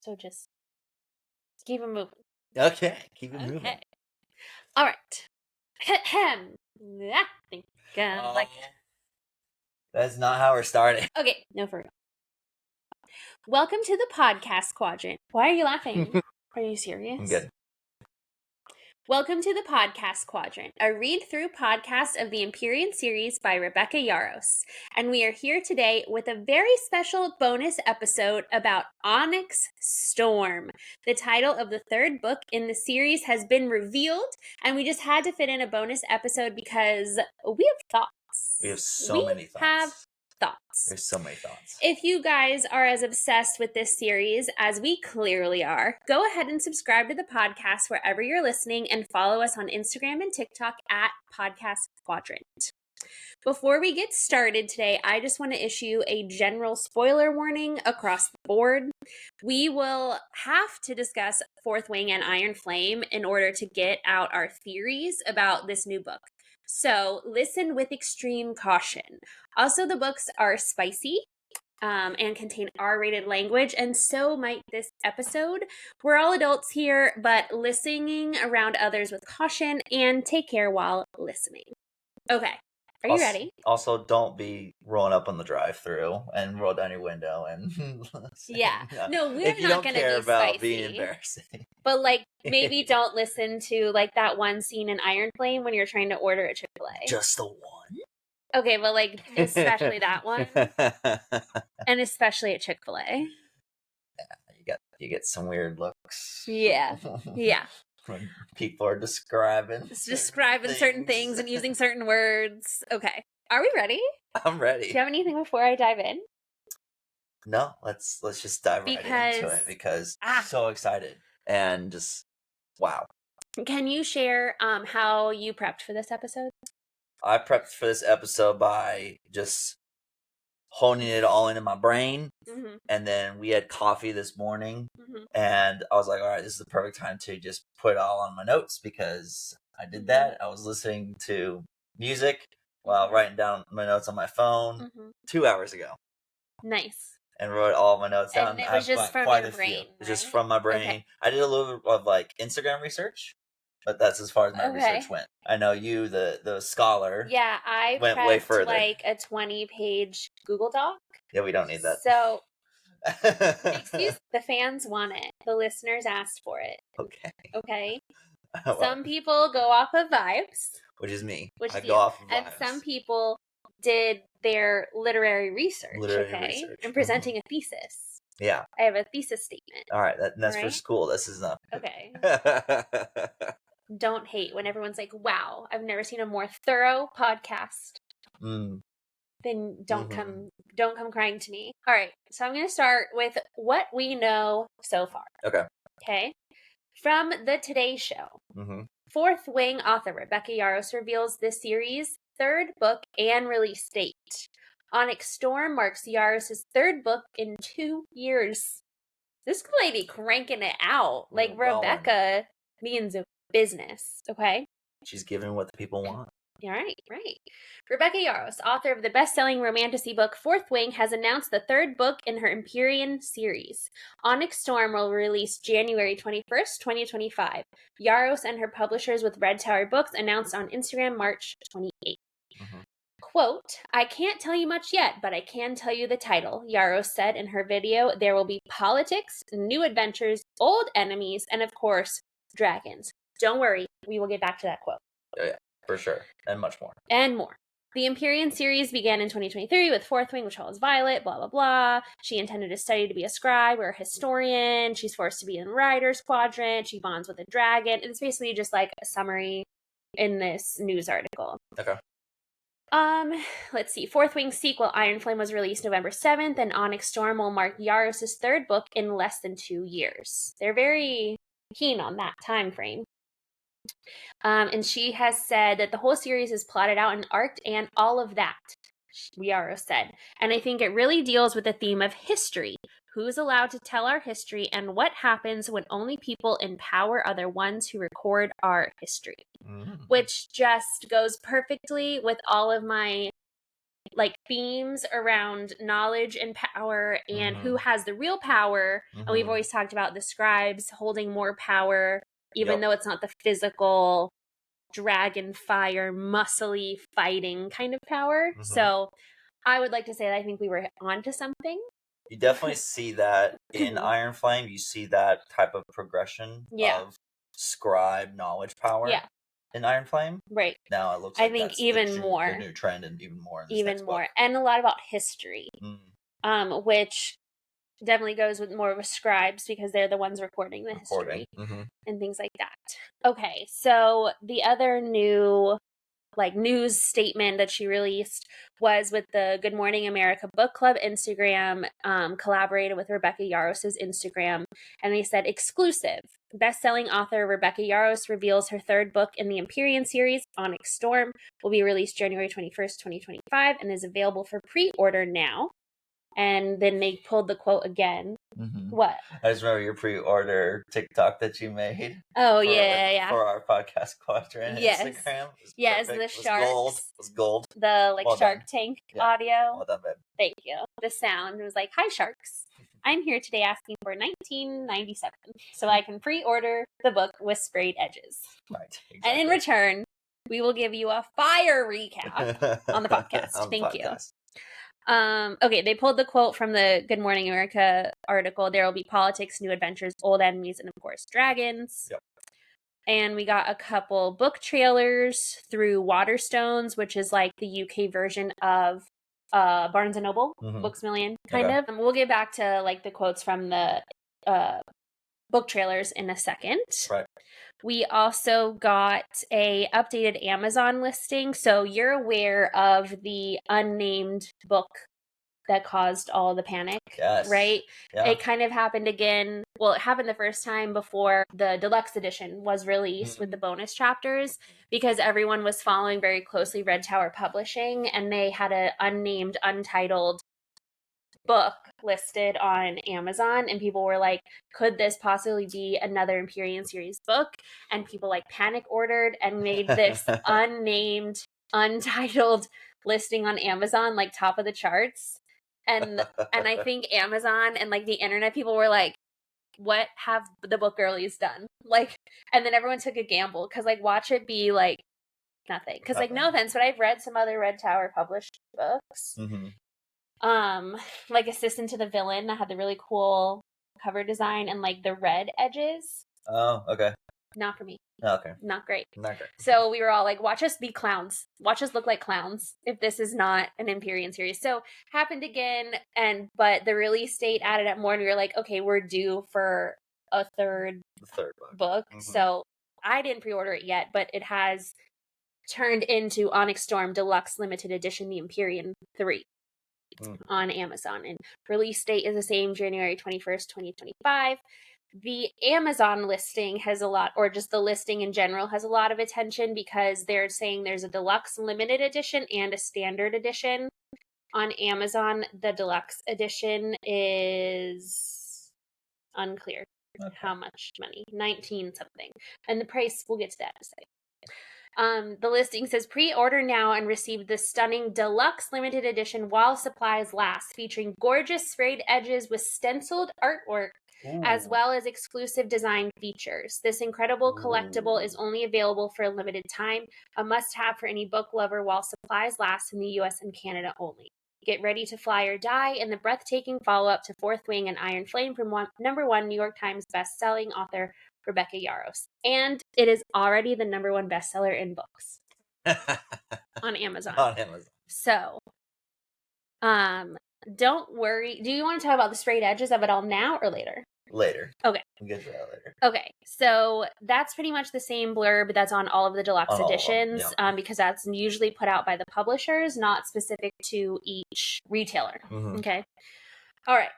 So just keep it moving. Okay, keep it moving. Okay. All right. I think like... That's not how we're starting. Okay, no, for real. Welcome to the podcast quadrant. Why are you laughing? Are you serious? I'm good. Welcome to the podcast quadrant, a read-through podcast of the Empyrean series by Rebecca Yarros. And we are here today with a very special bonus episode about Onyx Storm. The title of the third book in the series has been revealed, and we just had to fit in a bonus episode because we have thoughts. We have so many thoughts. There's so many thoughts. If you guys are as obsessed with this series as we clearly are, go ahead and subscribe to the podcast wherever you're listening and follow us on Instagram and TikTok at Podcast Quadrant. Before we get started today, I just want to issue a general spoiler warning across the board. We will have to discuss Fourth Wing and Iron Flame in order to get out our theories about this new book. So listen with extreme caution. Also, the books are spicy and contain R-rated language, and so might this episode. We're all adults here, but listening around others with caution, and take care while listening. Okay, are you ready? Also, don't be rolling up on the drive-thru and roll down your window and... Yeah. No, we're if you not don't going to care be about spicy. being embarrassing. But, like, maybe don't listen to, like, that one scene in Iron Flame when you're trying to order at Chick-fil-A. Just the one? Okay, well, like, especially that one. And especially at Chick-fil-A. Yeah, you get some weird looks. Yeah. Yeah. When people are describing certain things and using certain words. Okay. Are we ready? I'm ready. Do you have anything before I dive in? No, let's just dive right into it because I'm so excited and just wow. Can you share how you prepped for this episode? I prepped for this episode by just honing it all into my brain. Mm-hmm. And then we had coffee this morning. Mm-hmm. And I was like, all right, this is the perfect time to just put it all on my notes because I did that. I was listening to music while writing down my notes on my phone 2 hours ago. Nice. And wrote all my notes down. And it was just from your brain, right? It was just from my brain. Okay. I did a little bit of like Instagram research, but that's as far as my research went. I know you, the scholar. Yeah, I went prepped way further. Like a 20-page Google Doc. Yeah, we don't need that. So, excuse, the fans want it. The listeners asked for it. Okay. Well, some people go off of vibes. Which is me. Which I go off of vibes. And some people did their literary research. And presenting a thesis. Yeah. I have a thesis statement. All right, that's for school. This is not. Okay. Don't hate when everyone's like, wow, I've never seen a more thorough podcast. Then don't come crying to me. All right, so I'm going to start with what we know so far. Okay. From the Today Show. Fourth Wing author Rebecca Yarros reveals this series' third book and release date. Onyx Storm marks Yarros' third book in 2 years. This lady cranking it out. Like Rebecca means business, okay? She's giving what the people want. Yeah, right. Rebecca Yarros, author of the best-selling romantasy book Fourth Wing, has announced the third book in her Empyrean series. Onyx Storm will release January 21st, 2025. Yarros and her publishers with Red Tower Books announced on Instagram March 28th. Quote, I can't tell you much yet, but I can tell you the title, Yarros said in her video. There will be politics, new adventures, old enemies, and of course, dragons. Don't worry, we will get back to that quote. Oh yeah, for sure. And much more. And more. The Empyrean series began in 2023 with Fourth Wing, which follows Violet, blah, blah, blah. She intended to study to be a scribe or a historian. She's forced to be in Rider's Quadrant. She bonds with a dragon. It's basically just like a summary in this news article. Okay. Let's see. Fourth Wing's sequel, Iron Flame, was released November 7th, and Onyx Storm will mark Yarros' third book in less than 2 years. They're very keen on that time frame. And she has said that the whole series is plotted out and arced and all of that, Yarros said. And I think it really deals with the theme of history. Who's allowed to tell our history and what happens when only people in power are the ones who record our history. Which just goes perfectly with all of my like themes around knowledge and power and who has the real power. And we've always talked about the scribes holding more power, even though it's not the physical dragon fire, muscly fighting kind of power. So I would like to say that I think we were onto something. You definitely see that in Iron Flame. You see that type of progression of scribe knowledge power in Iron Flame. Right. Now it looks like think that's even more. the new trend, and even more in this even next more. book. And a lot about history, which definitely goes with more of a scribes because they're the ones recording the history and things like that. Okay, so the other new news statement that she released was with the Good Morning America Book Club Instagram, collaborated with Rebecca Yarros' Instagram, and they said, exclusive. Best-selling author Rebecca Yarros reveals her third book in the Empyrean series, Onyx Storm, will be released January 21st, 2025, and is available for pre-order now. And then they pulled the quote again. What? I just remember your pre-order TikTok that you made. Oh, for our podcast quadrant Instagram. Yes, the sharks. It was gold. The Shark Tank audio. Well done, babe. Thank you. The sound was like, hi, sharks. I'm here today asking for $19.97 so I can pre-order the book with sprayed edges. Right. Exactly. And in return, we will give you a fire recap on the podcast. Thank you. Okay, they pulled the quote from the Good Morning America article. There will be politics, new adventures, old enemies, and of course, dragons. Yep. And we got a couple book trailers through Waterstones, which is like the UK version of Barnes & Noble, Books Million, kind of. And we'll get back to like the quotes from the book trailers in a second. Right. We also got a updated Amazon listing. So you're aware of the unnamed book that caused all the panic, right? Yeah. It kind of happened again. Well, it happened the first time before the deluxe edition was released with the bonus chapters, because everyone was following very closely Red Tower Publishing, and they had an unnamed, untitled book listed on Amazon, and people were like, could this possibly be another Empyrean series book? And people like panic ordered and made this unnamed, untitled listing on Amazon like top of the charts. And I think Amazon and like the internet people were like, what have the book girlies done? Like, and then everyone took a gamble because like watch it be like nothing. Because like no offense, but I've read some other Red Tower published books. Like Assistant to the Villain that had the really cool cover design and like the red edges. Oh, okay. Not for me. Oh, okay. Not great. Not great. So we were all like, watch us be clowns. Watch us look like clowns if this is not an Empyrean series. So happened again, but the release date added up more, and we were like, okay, we're due for a third book. So I didn't pre-order it yet, but it has turned into Onyx Storm Deluxe Limited Edition, the Empyrean 3. On Amazon, and release date is the same, January 21st, 2025. The Amazon listing has a lot, or just the listing in general has a lot of attention because they're saying there's a deluxe limited edition and a standard edition. On Amazon, the deluxe edition is unclear how much money, 19 something, and the price, we'll get to that in a second. The listing says pre-order now and receive the stunning deluxe limited edition while supplies last, featuring gorgeous sprayed edges with stenciled artwork, as well as exclusive design features. This incredible collectible is only available for a limited time, a must-have for any book lover while supplies last in the US and Canada only. Get ready to fly or die in the breathtaking follow-up to Fourth Wing and Iron Flame from number one New York Times best-selling author Rebecca Yarros. And it is already the number one bestseller in books on Amazon. So, don't worry. Do you want to talk about the sprayed edges of it all now or later? Later. Okay. We'll get to that later. Okay. So that's pretty much the same blurb that's on all of the deluxe editions, because that's usually put out by the publishers, not specific to each retailer. Okay. All right.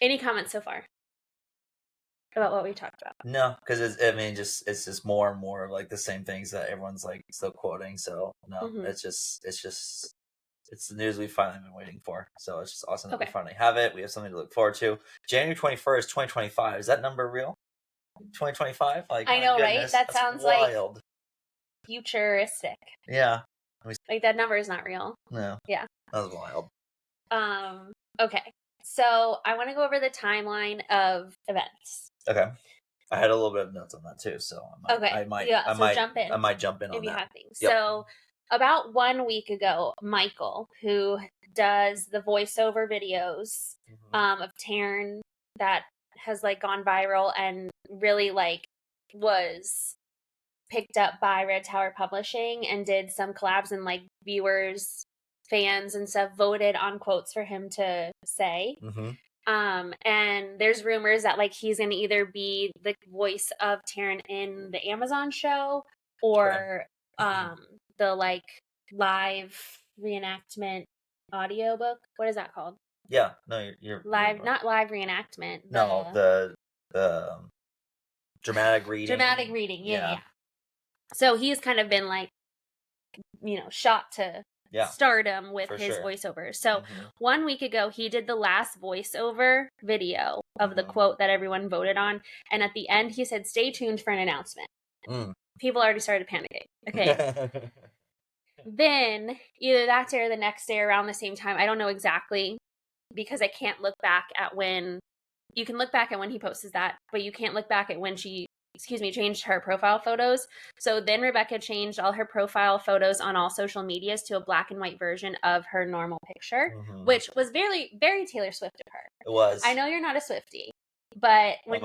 Any comments so far about what we talked about? No, because it's just more and more of like the same things that everyone's like still quoting. So no, it's the news we've finally been waiting for. So it's just awesome that we finally have it. We have something to look forward to. January 21st, 2025. Is that number real? 2025? Like, I know, right? That sounds wild. like futuristic. Yeah. Like, that number is not real. No. Yeah. That was wild. Okay. So I want to go over the timeline of events. Okay. I had a little bit of notes on that too, so I might jump in. I might jump in if on you that. have things. Yep. So about 1 week ago, Michael, who does the voiceover videos of Taryn that has like gone viral and really like was picked up by Red Tower Publishing and did some collabs, and like viewers, fans and stuff voted on quotes for him to say. And there's rumors that like he's going to either be the voice of Taryn in the Amazon show or the like live reenactment audiobook. What is that called? Yeah, no, you're live, not live reenactment. No, the dramatic reading. Dramatic reading, yeah. So he's kind of been like, shot to stardom with his voiceovers. So 1 week ago, he did the last voiceover video of the quote that everyone voted on. And at the end, he said, "Stay tuned for an announcement." People already started panicking. Okay. Then either that day or the next day around the same time, I don't know exactly, because I can't look back at when. You can look back at when he posted that, but you can't look back at when she changed her profile photos. So then Rebecca changed all her profile photos on all social medias to a black and white version of her normal picture, which was very, very Taylor Swift of her. It was. I know you're not a Swiftie, but when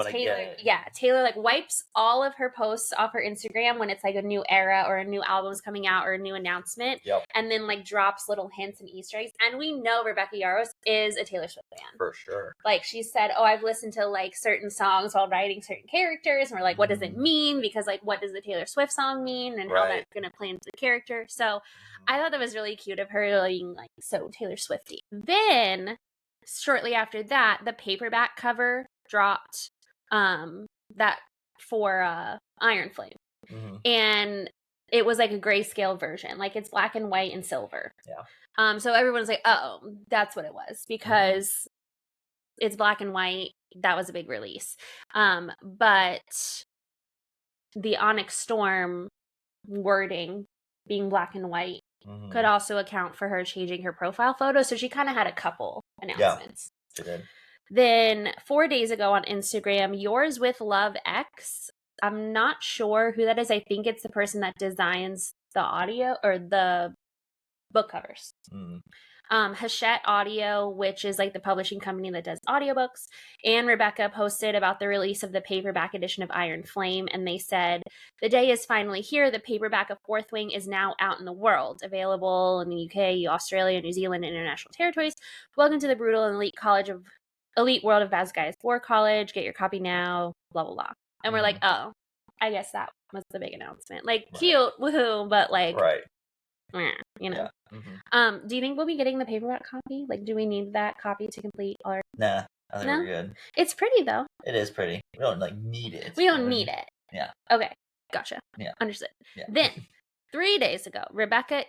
Taylor like wipes all of her posts off her Instagram when it's like a new era or a new album's coming out or a new announcement, and then like drops little hints and Easter eggs. And we know Rebecca Yarros is a Taylor Swift fan. For sure. Like she said, "Oh, I've listened to like certain songs while writing certain characters," and we're like, what does it mean? Because like, what does the Taylor Swift song mean, and how that's going to play into the character? So I thought that was really cute of her being like so Taylor Swifty. Then shortly after that, the paperback cover dropped that for Iron Flame, and it was like a grayscale version, like it's black and white and silver. So everyone's like, "Oh, that's what it was," because it's black and white. That was a big release. But the Onyx Storm wording being black and white could also account for her changing her profile photo. So she kind of had a couple announcements. Yeah, she did. Then 4 days ago on Instagram, Yours with Love X. I'm not sure who that is. I think it's the person that designs the audio or the book covers. Hachette Audio, which is like the publishing company that does audiobooks, and Rebecca posted about the release of the paperback edition of Iron Flame, and they said, "The day is finally here. The paperback of Fourth Wing is now out in the world, available in the UK, Australia, New Zealand, and international territories. Welcome to the brutal and elite world of Vazgai's War College. Get your copy now, blah, blah, blah." And we're like, oh, I guess that was the big announcement. Like, cute, woohoo, but like, you know. Do you think we'll be getting the paperback copy? Like, do we need that copy to complete our... Nah, I think we're good. It's pretty, though. It is pretty. We don't, like, need it. We don't need it. Yeah. Okay, gotcha. Yeah. Understood. Yeah. Then, 3 days ago, Rebecca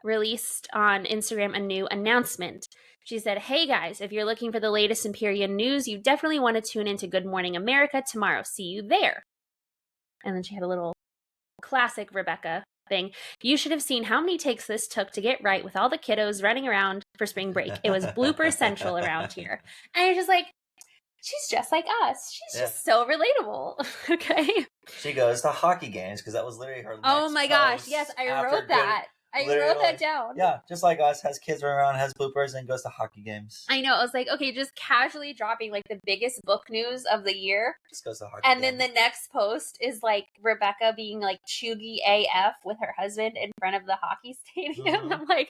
released on Instagram a new announcement. She said, "Hey guys, if you're looking for the latest Empyrean news, you definitely want to tune into Good Morning America tomorrow. See you there." And then she had a little classic Rebecca thing. "You should have seen how many takes this took to get right with all the kiddos running around for spring break. It was blooper central around here." And you're just like, she's just like us. She's just so relatable. Okay. She goes to hockey games because that was literally her. Oh my gosh. Yes, I wrote that. I wrote that down. Yeah, just like us, has kids running around, has bloopers, and goes to hockey games. I know. I was like, okay, just casually dropping like the biggest book news of the year. Just goes to hockey and games. Then the next post is like Rebecca being like chuggy AF with her husband in front of the hockey stadium. I'm like,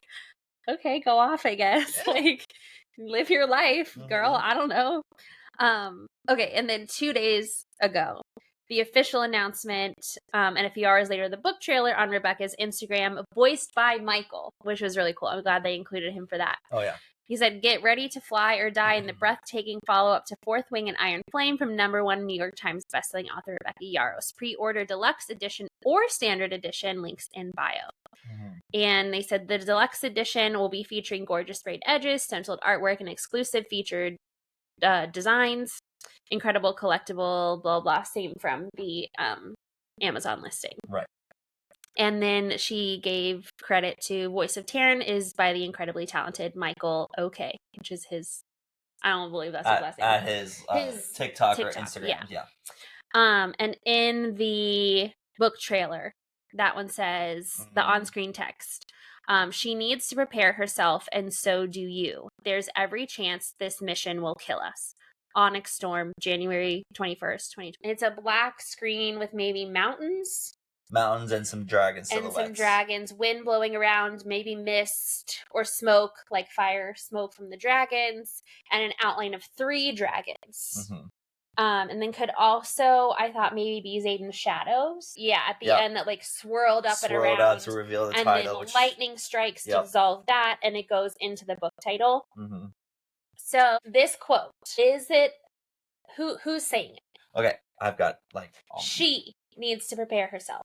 okay, go off, I guess. Like, live your life, girl. I don't know. Okay, and then 2 days ago, the official announcement, and a few hours later, the book trailer on Rebecca's Instagram, voiced by Michael, which was really cool. I'm glad they included him for that. Oh, yeah. He said, "Get ready to fly or die in the breathtaking follow-up to Fourth Wing and Iron Flame from #1 New York Times bestselling author Rebecca Yarros. Pre-order deluxe edition or standard edition, links in bio." And they said the deluxe edition will be featuring gorgeous sprayed edges, stenciled artwork, and exclusive featured designs. Incredible collectible, blah, blah, same from the Amazon listing. Right. And then she gave credit to Voice of Taryn is by the incredibly talented Michael OK, which is his, I don't believe that's his last name. His TikTok or Instagram. Yeah. And in the book trailer, that one says the on-screen text. She needs to prepare herself, and so do you. There's every chance this mission will kill us. Onyx Storm, January 21st, 2020. It's a black screen with maybe mountains. Mountains and some dragon silhouettes. And some dragons, wind blowing around, maybe mist or smoke, like fire smoke from the dragons, and an outline of 3 dragons. Mm-hmm. And then could also, I thought, maybe be Xayden's shadows. Yeah, at the end that like swirled up and around. Swirled up to reveal the title. And then lightning strikes to dissolve that, and it goes into the book title. Mm-hmm. So this quote, is it, who's saying it? Okay, I've got like... She needs to prepare herself,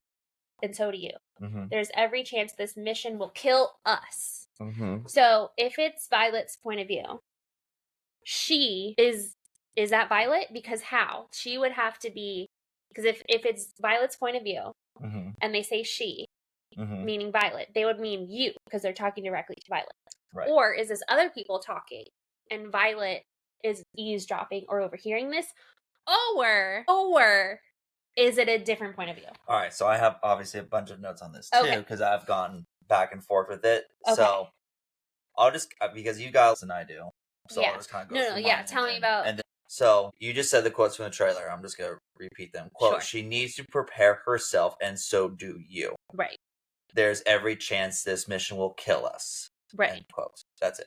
and so do you. Mm-hmm. There's every chance this mission will kill us. Mm-hmm. So if it's Violet's point of view, she is that Violet? Because how? She would have to be, because if it's Violet's point of view, mm-hmm. and they say she, mm-hmm. meaning Violet, they would mean you, because they're talking directly to Violet. Right. Or is this other people talking, and Violet is eavesdropping or overhearing this? Or is it a different point of view? All right, so I have obviously a bunch of notes on this too, because I've gone back and forth with it. Okay. So I'll just, because you guys and I do, so I'll just kind of go through mine. Tell me about... And then, so you just said the quotes from the trailer. I'm just going to repeat them. Quote, sure. She needs to prepare herself, and so do you. Right. There's every chance this mission will kill us. Right. End quotes. That's it.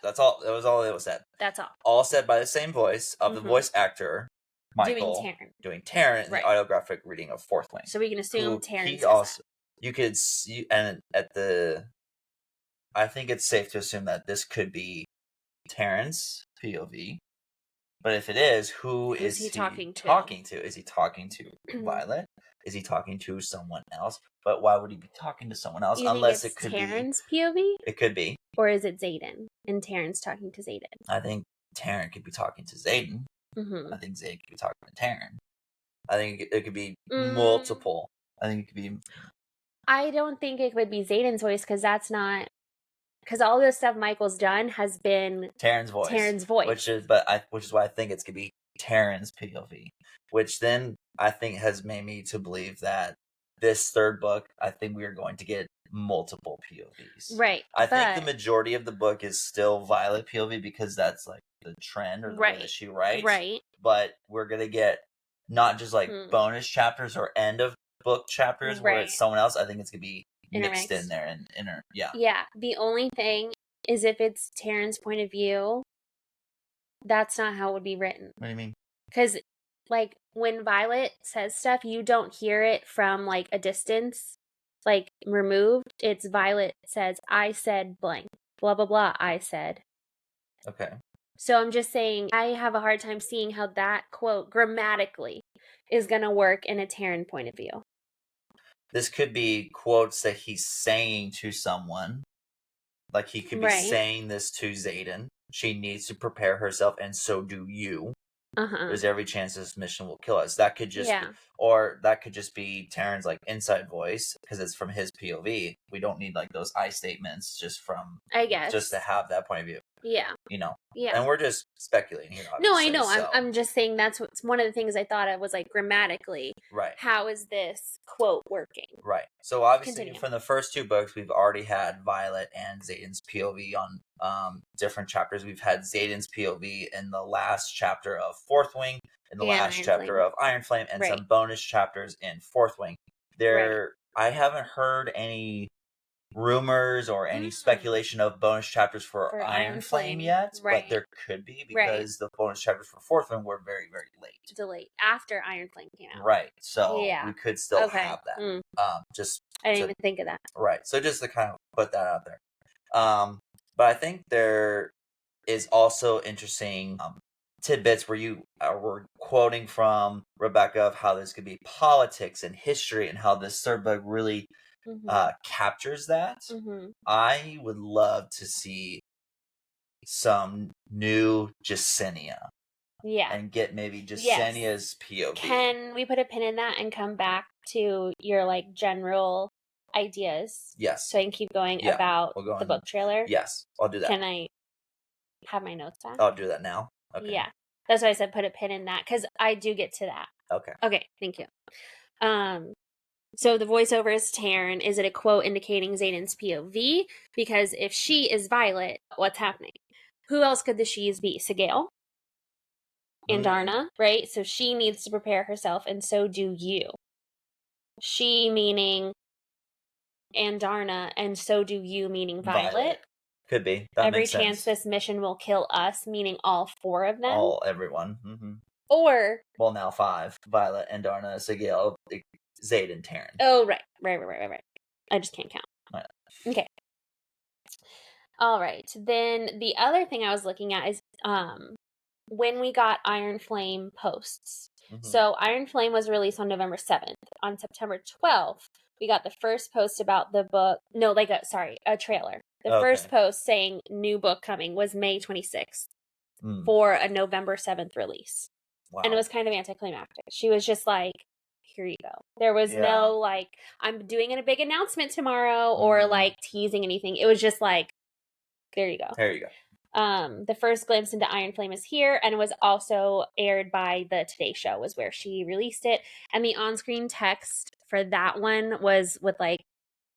That's all. That was all that was said. That's all. All said by the same voice of the voice actor, Michael, doing Taryn in the audiographic reading of Fourth Wing. So we can assume Taryn. You could see, and I think it's safe to assume that this could be Taryn's POV. But if it is, who is he talking to? Is he talking to Violet? Is he talking to someone else? But why would he be talking to someone else unless it could Taryn's POV? It could be. Or is it Xayden and Taryn's talking to Xayden? I think Taryn could be talking to Xayden. Mm-hmm. I think Xayden could be talking to Taryn. I think it could be multiple. I think it could be... I don't think it would be Xayden's voice, because that's not... Because all the stuff Michael's done has been Taryn's voice. Which is why I think it's going to be Taryn's POV. Which then I think has made me to believe that this third book, I think we are going to get multiple POVs. Right. I think the majority of the book is still Violet POV, because that's like the trend or the way that she writes. Right. But we're going to get not just like bonus chapters or end of book chapters where it's someone else. I think it's going to be mixed in there and yeah. The only thing is, if it's Taryn's point of view, that's not how it would be written. What do you mean? Because like when Violet says stuff, you don't hear it from like a distance, like removed. It's Violet says, I said blank, blah blah blah, I said. Okay. So I'm just saying, I have a hard time seeing how that quote grammatically is going to work in a Taryn point of view. This could be quotes that he's saying to someone. Like he could be saying this to Xayden. She needs to prepare herself, and so do you. There's every chance this mission will kill us. That could just be, or that could just be Taryn's like inside voice, because it's from his POV. We don't need like those I statements just from, I guess, just to have that point of view. Yeah. You know? Yeah. And we're just speculating here, obviously. No, I know. So. I'm just saying that's one of the things I thought of was like grammatically. Right. How is this quote working? Right. So obviously from the first 2 books, we've already had Violet and Xayden's POV on different chapters. We've had Xayden's POV in the last chapter of Fourth Wing, in the last chapter of Iron Flame, and some bonus chapters in Fourth Wing. I haven't heard any rumors or any speculation of bonus chapters for Iron Flame yet, but there could be, because the bonus chapters for Fourth One were very, very late. Delayed after Iron Flame came out. Right. So we could still have that. I didn't even think of that. Right. So just to kind of put that out there. But I think there is also interesting tidbits where you were quoting from Rebecca of how this could be politics and history, and how this third book really captures that. I would love to see some new Jasenia. Yeah. And get maybe Jasenia's POV. Can we put a pin in that and come back to your like general ideas? Yes. So I can keep going about the book trailer? Yes, I'll do that. Can I have my notes back? I'll do that now. Okay. Yeah. That's why I said put a pin in that, because I do get to that. Okay. Okay, thank you. So the voiceover is Taryn. Is it a quote indicating Xayden's POV? Because if she is Violet, what's happening? Who else could the she's be? Sigale? Andarna, right? So she needs to prepare herself, and so do you. She meaning Andarna, and so do you meaning Violet. Could be. That Every makes sense. chance this mission will kill us, meaning all 4 of them. Everyone. Mm-hmm. Or... Well, now 5. Violet, Andarna, Sigale, Xayden, Taryn. Oh, right. I just can't count. Right. Okay. All right. Then the other thing I was looking at is when we got Iron Flame posts. Mm-hmm. So Iron Flame was released on November 7th. On September 12th, we got the first post about the book. No, a trailer. The first post saying new book coming was May 26th for a November 7th release. Wow. And it was kind of anticlimactic. She was just like, here you go. There was no like, I'm doing a big announcement tomorrow or like teasing anything. It was just like, there you go. There you go. The first glimpse into Iron Flame is here, and it was also aired by the Today Show was where she released it. And the on-screen text for that one was with like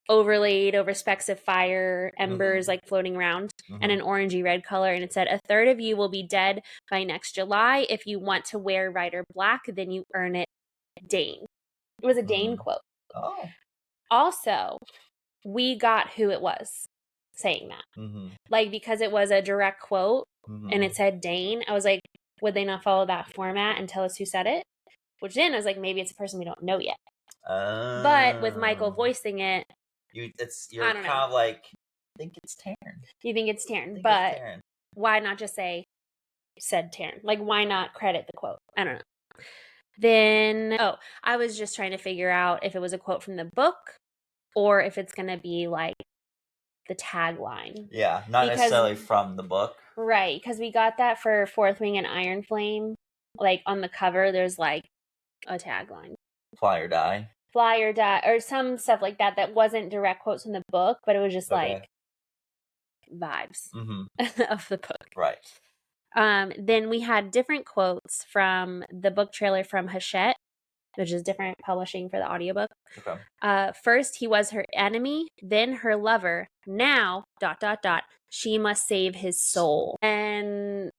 overlaid over specks of fire, embers like floating around, and an orangey red color. And it said, a third of you will be dead by next July. If you want to wear Rider Black, then you earn it, Dane. It was a Dane quote. Oh. Also, we got who it was saying that. Like, because it was a direct quote and it said Dane, I was like, would they not follow that format and tell us who said it? Which then I was like, maybe it's a person we don't know yet. But with Michael voicing it, you're kind of like, I think it's Taryn. You think it's Taryn, but why not just say said Taryn? Like, why not credit the quote? I don't know. Then, I was just trying to figure out if it was a quote from the book or if it's going to be like the tagline. Yeah, not necessarily from the book. Right, because we got that for Fourth Wing and Iron Flame. Like, on the cover, there's like a tagline. Fly or die. Or some stuff like that wasn't direct quotes from the book, but it was just like vibes of the book. Right. Then we had different quotes from the book trailer from Hachette, which is different publishing for the audiobook. Okay. First, he was her enemy, then her lover. Now, ... she must save his soul. And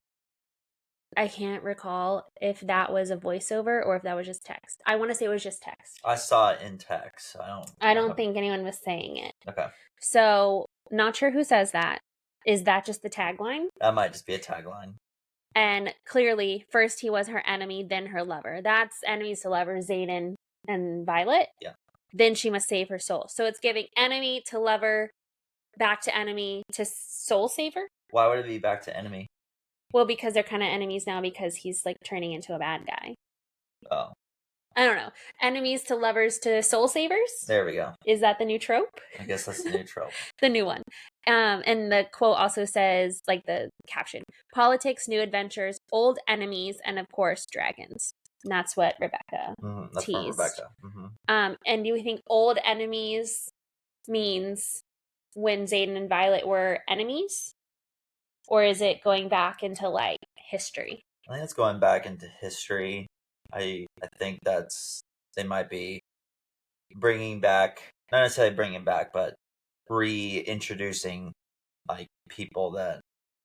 I can't recall if that was a voiceover or if that was just text. I want to say it was just text. I saw it in text. I don't think anyone was saying it. Okay. So, not sure who says that. Is that just the tagline? That might just be a tagline. And clearly, first he was her enemy, then her lover. That's enemies to lovers, Xayden and Violet. Yeah. Then she must save her soul. So it's giving enemy to lover, back to enemy to soul saver. Why would it be back to enemy? Well, because they're kind of enemies now because he's like turning into a bad guy. Oh. I don't know. Enemies to lovers to soul savers? There we go. Is that the new trope? I guess that's the new trope. The new one. And the quote also says, like the caption, politics, new adventures, old enemies, and of course, dragons. And that's what Rebecca that's teased. From Rebecca. And do you think old enemies means when Xayden and Violet were enemies? Or is it going back into, like, history? I think it's going back into history. I think they might be bringing back, not necessarily bringing back, but reintroducing, like, people that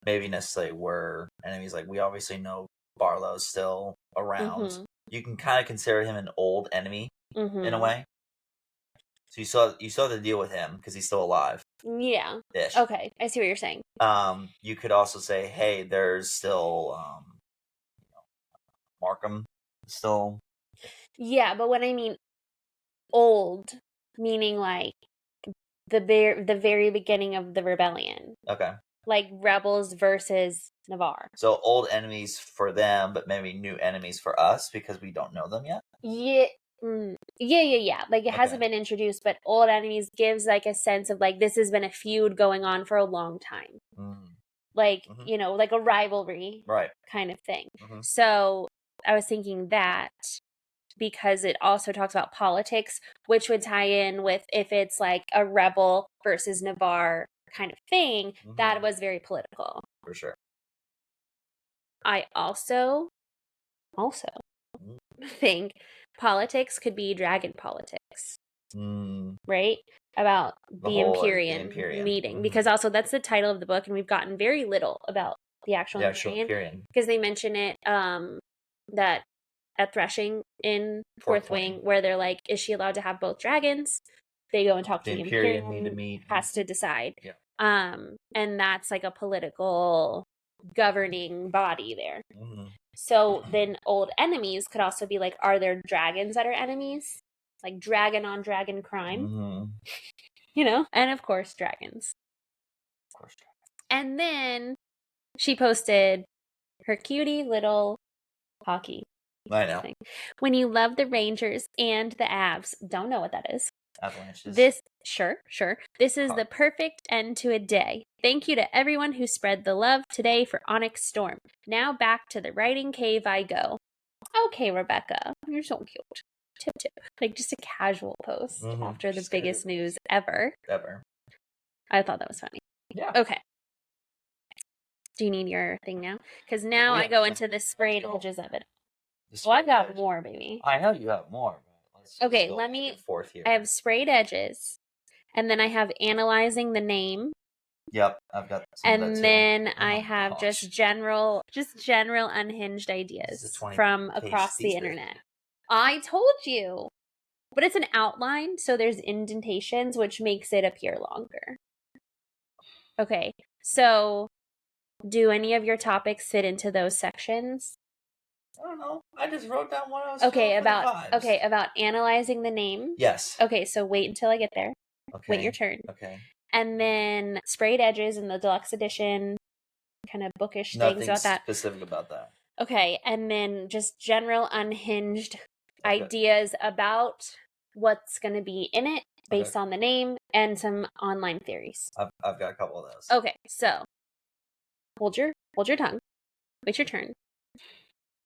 maybe necessarily were enemies. Like, we obviously know Barlow's still around. You can kind of consider him an old enemy in a way. So you still have to deal with him because he's still alive. Yeah. Ish. Okay, I see what you're saying. You could also say, hey, there's still Markham still. Yeah, but when I mean old, meaning like the very beginning of the rebellion. Okay. Like rebels versus Navarre. So old enemies for them, but maybe new enemies for us because we don't know them yet? Yeah. Yeah. Like it hasn't been introduced, but old enemies gives like a sense of like this has been a feud going on for a long time. Like, you know, like a rivalry right, kind of thing. So I was thinking that because it also talks about politics, which would tie in with if it's like a rebel versus Navarre kind of thing, that was very political. For sure. I also think politics could be dragon politics. Right? About the Empyrean meeting. Because also that's the title of the book, and we've gotten very little about the actual Empyrean. Because they mention it that at Threshing in Fourth Wing, where they're like, is she allowed to have both dragons? They go and talk to the Empyrean, need to meet, has to decide. Yeah. And that's like a political governing body there. So then old enemies could also be like, are there dragons that are enemies? Like dragon on dragon crime. You know? And of course, dragons. And then she posted her cutie little hockey. I know. Thing. When you love the Rangers and the Avs, don't know what that is. Avalanches. Sure. This is the perfect end to a day. Thank you to everyone who spread the love today for Onyx Storm. Now back to the writing cave I go. Okay, Rebecca, you're so cute. Tip. Like just a casual post after the biggest news ever. I thought that was funny. Yeah. Okay. Do you need your thing now? Because now I go into the sprayed edges of it. Well, I've got more, baby. I know you have more. Okay, let me. I have sprayed edges, and then I have analyzing the name. Yep, I've got some and then I have just general unhinged ideas from across the internet. I told you, but it's an outline, so there's indentations, which makes it appear longer. Okay, so do any of your topics fit into those sections? I don't know. I just wrote down what I was about analyzing the name. Yes. Okay, so wait until I get there. Okay. Wait your turn. Okay. And then sprayed edges in the deluxe edition, kind of bookish things about that. Nothing specific about that. Okay, and then just general unhinged ideas about what's going to be in it based on the name and some online theories. I've got a couple of those. Okay, so hold your tongue. Wait your turn.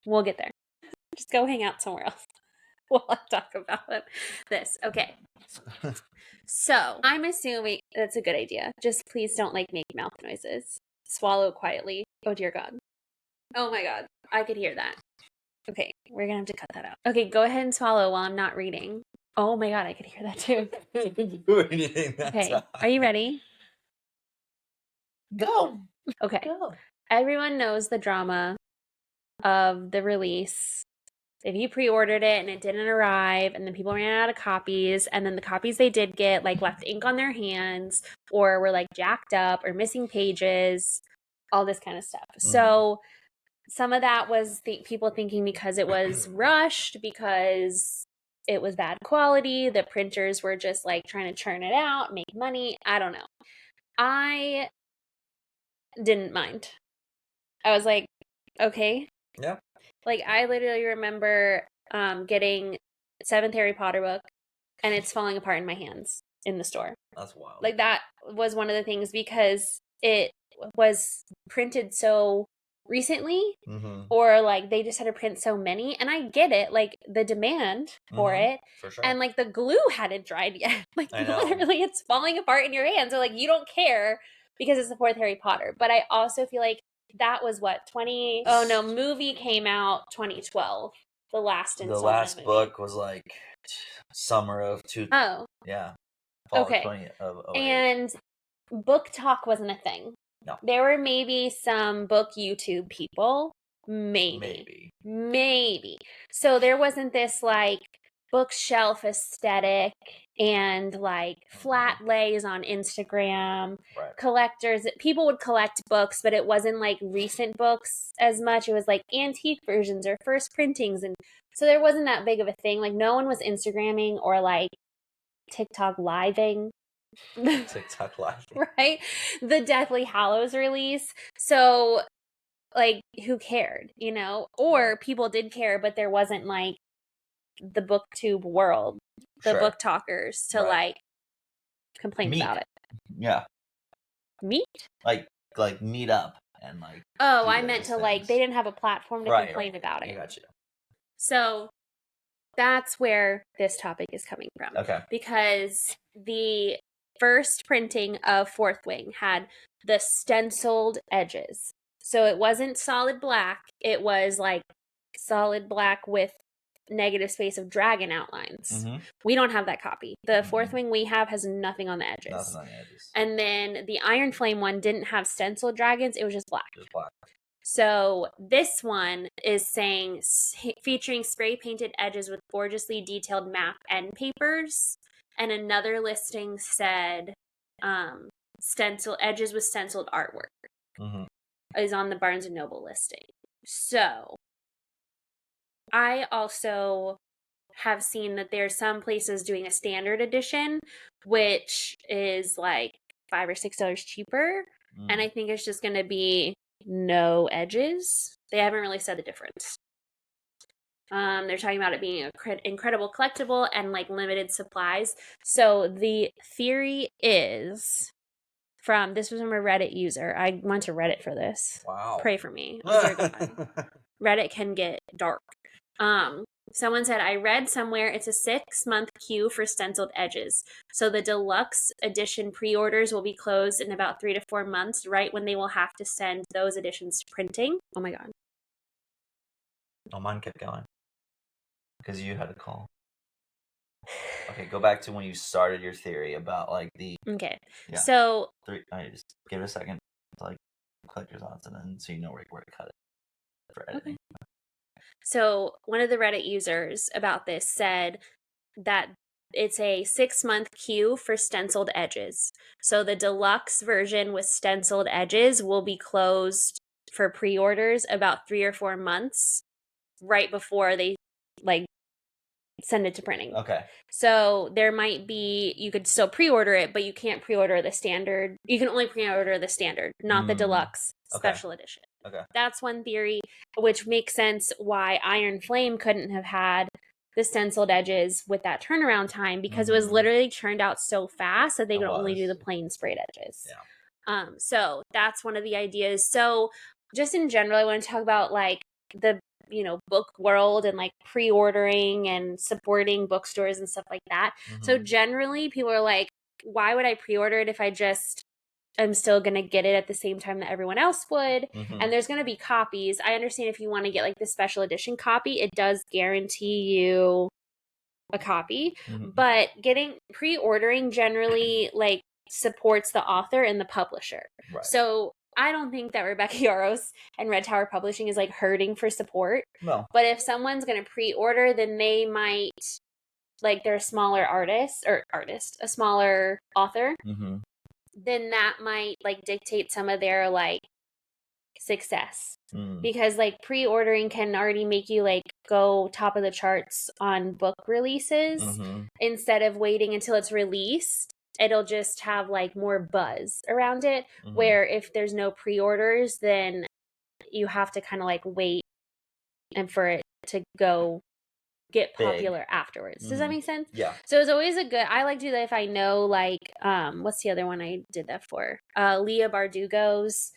We'll get there. Just go hang out somewhere else while I talk about this. Okay. So I'm assuming that's a good idea. Just please don't make mouth noises. Swallow quietly. Oh dear God. Oh my God. I could hear that. Okay. We're going to have to cut that out. Okay. Go ahead and swallow while I'm not reading. Oh my God. I could hear that too. Okay. Are you ready? Go. Okay. Go. Everyone knows the drama of the release. If you pre-ordered it and it didn't arrive and then people ran out of copies and then the copies they did get like left ink on their hands or were like jacked up or missing pages, all this kind of stuff. So some of that was people thinking because it was rushed, because it was bad quality, the printers were just like trying to churn it out, make money. I don't know. I didn't mind. I was like, okay. Yeah. Like, I literally remember getting 7th Harry Potter book, and it's falling apart in my hands in the store. That's wild. Like, that was one of the things because it was printed so recently, or, like, they just had to print so many, and I get it, like, the demand for it, for sure. And, like, the glue hadn't dried yet. Like, literally, it's falling apart in your hands, so, like, you don't care because it's the 4th Harry Potter, but I also feel like that was what, movie came out 2012. The last installment. The last book was like summer of fall of 2008. And book talk wasn't a thing. No. There were maybe some book YouTube people. Maybe. So there wasn't this like bookshelf aesthetic and like flat lays on Instagram. Right. Collectors, people would collect books, but it wasn't like recent books as much. It was like antique versions or first printings, and so there wasn't that big of a thing. Like no one was Instagramming or like TikTok living. Right? The Deathly Hallows release. So like who cared, you know? Or people did care, but there wasn't like the booktube world, the book talkers to like complain about it. Yeah. Meet? Like meet up and like. Oh, I meant to things. Like they didn't have a platform to complain about it. I got you. So that's where this topic is coming from. Okay. Because the first printing of Fourth Wing had the stenciled edges. So it wasn't solid black. It was like solid black with negative space of dragon outlines. Mm-hmm. We don't have that copy. The Fourth Wing we have has nothing on the edges. Nothing on the edges. And then the Iron Flame one didn't have stenciled dragons. It was just black. Just black. So this one is saying featuring spray painted edges with gorgeously detailed map end papers. And another listing said stencil edges with stenciled artwork is on the Barnes & Noble listing. So I also have seen that there's some places doing a standard edition, which is like $5 or $6 cheaper. And I think it's just going to be no edges. They haven't really said the difference. They're talking about it being an incredible collectible and like limited supplies. So the theory is this was from a Reddit user. I went to Reddit for this. Wow. Pray for me. Reddit can get dark. Someone said, I read somewhere it's a 6-month queue for stenciled edges. So the deluxe edition pre-orders will be closed in about 3 to 4 months, right when they will have to send those editions to printing. Oh my God. Oh, mine kept going. Because you had a call. Okay, go back to when you started your theory about like the... Okay. Yeah. So... just give it a second to like collect your thoughts and then so you know where to cut it for editing. Okay. So one of the Reddit users about this said that it's a 6-month queue for stenciled edges. So the deluxe version with stenciled edges will be closed for pre-orders about 3 or 4 months right before they like send it to printing. Okay. So there might be, you could still pre-order it, but you can't pre-order the standard. You can only pre-order the standard, not the deluxe special edition. Okay. That's one theory, which makes sense why Iron Flame couldn't have had the stenciled edges with that turnaround time because it was literally turned out so fast that they could only do the plain sprayed edges. Yeah. So that's one of the ideas. So just in general, I want to talk about like the book world and like pre-ordering and supporting bookstores and stuff like that. So generally people are like, why would I pre-order it if I'm still going to get it at the same time that everyone else would? And there's going to be copies. I understand if you want to get like the special edition copy, it does guarantee you a copy, but pre-ordering generally like supports the author and the publisher. Right. So I don't think that Rebecca Yarros and Red Tower Publishing is like hurting for support. No. But if someone's going to pre-order, then they might, like they're a smaller a smaller author, then that might like dictate some of their like success. Because like pre-ordering can already make you like go top of the charts on book releases instead of waiting until it's released. It'll just have like more buzz around it, where if there's no pre-orders, then you have to kind of like wait and for it to go get popular afterwards. Does that make sense? Yeah. So it's always I like to do that if I know like, what's the other one I did that for? Leah Bardugo's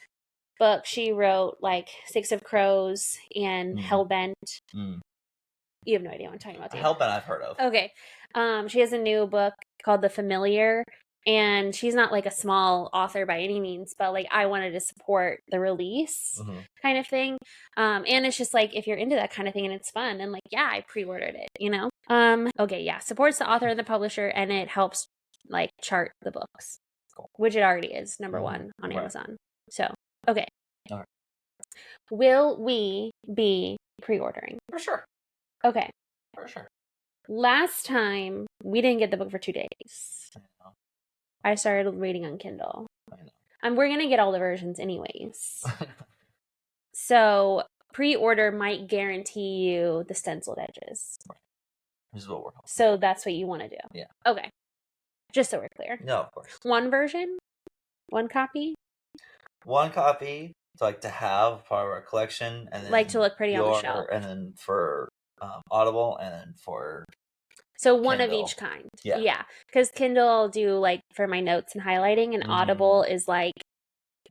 book. She wrote like 6 of Crows and Hellbent. You have no idea what I'm talking about. Hellbent I've heard of. Okay. She has a new book called The Familiar, and she's not like a small author by any means, but like I wanted to support the release kind of thing. And it's just like if you're into that kind of thing and it's fun, and like I pre-ordered it, Okay, yeah, supports the author and the publisher, and it helps like chart the books, which it already is number 1 on Amazon. So okay. All right. Will we be pre-ordering? For sure. Okay. For sure. Last time, we didn't get the book for 2 days. I started reading on Kindle. I know. And we're going to get all the versions anyways. So, pre-order might guarantee you the stenciled edges. Right. This is what we're hoping. So, that's what you want to do? Yeah. Okay. Just so we're clear. No, of course. One version? One copy? One copy to have part of our collection. And then like to look pretty on the shelf. And then for Audible, and then for so one Kindle. of each kind. Yeah. Because Kindle I'll do like for my notes and highlighting, and Audible is like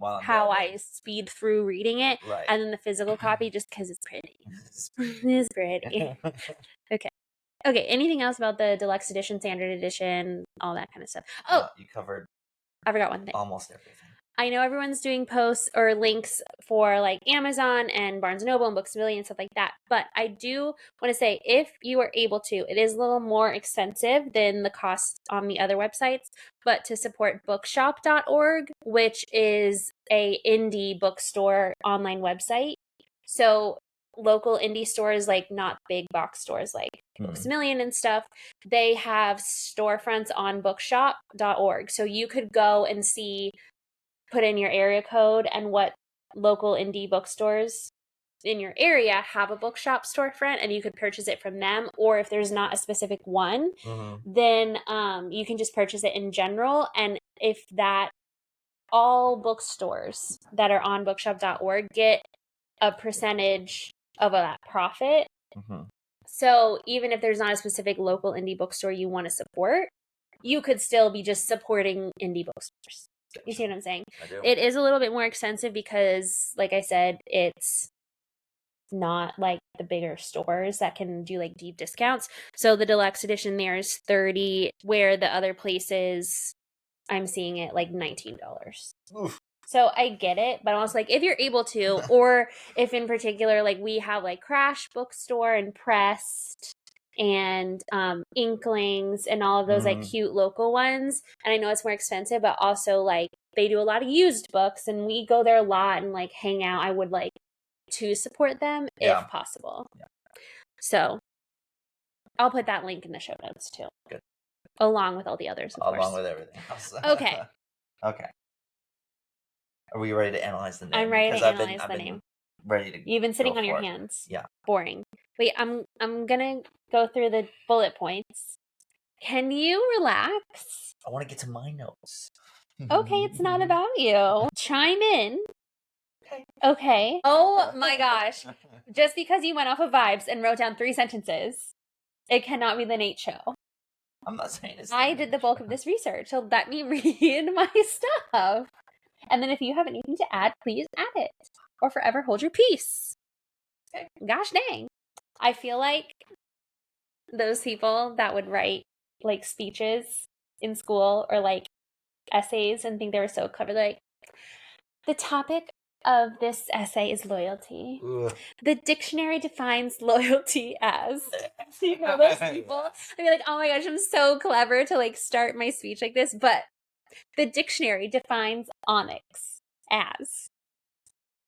how I speed through reading it. Right. And then the physical copy just because it's pretty. It's pretty. Okay. Okay, anything else about the deluxe edition, standard edition, all that kind of stuff? Oh, you covered. I forgot one thing. Almost everything. I know everyone's doing posts or links for like Amazon and Barnes & Noble and Books A Million and stuff like that. But I do want to say, if you are able to, it is a little more expensive than the cost on the other websites. But to support bookshop.org, which is a indie bookstore online website. So local indie stores, like not big box stores like Books A Million and stuff, they have storefronts on bookshop.org. So you could go and see, put in your area code and what local indie bookstores in your area have a bookshop storefront, and you could purchase it from them. Or if there's not a specific one, then you can just purchase it in general. And if that, all bookstores that are on bookshop.org get a percentage of that profit. So even if there's not a specific local indie bookstore you want to support, you could still be just supporting indie bookstores. You see what I'm saying? I do. It is a little bit more expensive because, like I said, it's not like the bigger stores that can do like deep discounts. So the deluxe edition there is $30, where the other places I'm seeing it like $19. Oof. So I get it, but I'm also like, if you're able to, or if in particular, like we have like Crash Bookstore and Pressed and Inklings and all of those like cute local ones. And I know it's more expensive, but also like they do a lot of used books and we go there a lot and like hang out. I would like to support them if possible. Yeah. So I'll put that link in the show notes too. Good. Along with all the others, of course. Along with everything else. Okay. Okay. Are we ready to analyze the name? I'm ready to analyze the name. Ready to. You've been sitting on your hands. Yeah. Boring. Wait, I'm gonna go through the bullet points. Can you relax? I want to get to my notes. Okay, it's not about you. Chime in. Okay. Oh my gosh. Just because you went off of vibes and wrote down 3 sentences, it cannot be the Nate show. I'm not saying it's. I did the bulk of this research, so let me read my stuff. And then if you have anything to add, please add it. Or forever hold your peace. Okay. Gosh dang. I feel like those people that would write like speeches in school or like essays and think they were so clever, like, the topic of this essay is loyalty. Ugh. The dictionary defines loyalty as, you know, those people. I'd be like, oh my gosh, I'm so clever to like start my speech like this. But the dictionary defines onyx as.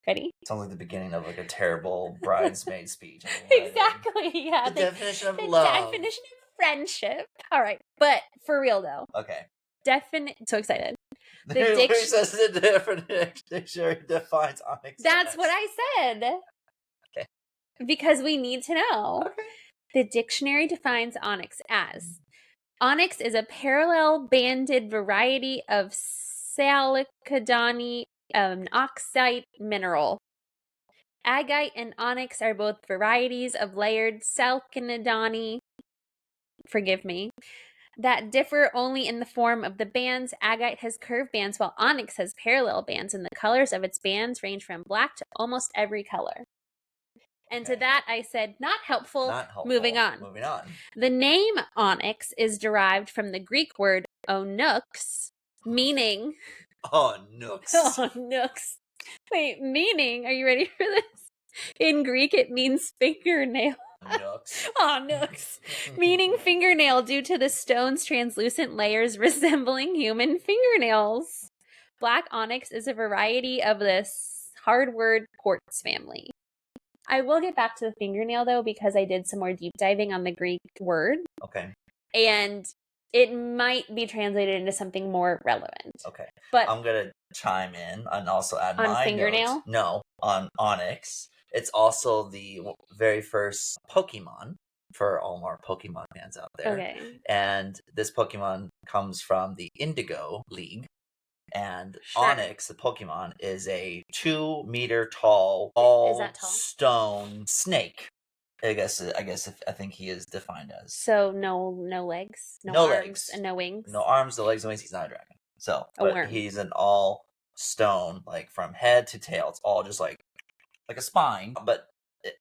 Ready? Sounds like the beginning of like a terrible bridesmaid speech. Exactly, yeah. The definition of love. The definition of friendship. All right, but for real though. Okay. So excited. Who says the dictionary defines onyx? That's what I said. Okay. Because we need to know. Okay. The dictionary defines onyx as: onyx is a parallel banded variety of silicodony, an oxide mineral. Agate and onyx are both varieties of layered silicodony, forgive me, that differ only in the form of the bands. Agate has curved bands while onyx has parallel bands, and the colors of its bands range from black to almost every color. And to that I said, not helpful. Not helpful. Moving on. The name onyx is derived from the Greek word onyx, meaning... Onyx. Onyx. Wait, meaning, are you ready for this? In Greek, it means fingernail. Onyx. Meaning fingernail due to the stone's translucent layers resembling human fingernails. Black onyx is a variety of this hardwood quartz family. I will get back to the fingernail, though, because I did some more deep diving on the Greek word. Okay. And it might be translated into something more relevant. Okay. But I'm going to chime in and also add on my fingernail? notes. No, on onyx. It's also the very first Pokemon for all our Pokemon fans out there. Okay. And this Pokemon comes from the Indigo League. And Onyx, the Pokemon, is a 2-meter tall, stone snake. I think he is defined as. So no legs, no arms, legs. And no wings. No arms, no legs, no wings. He's not a dragon. So, but he's an all stone, like from head to tail. It's all just like a spine, but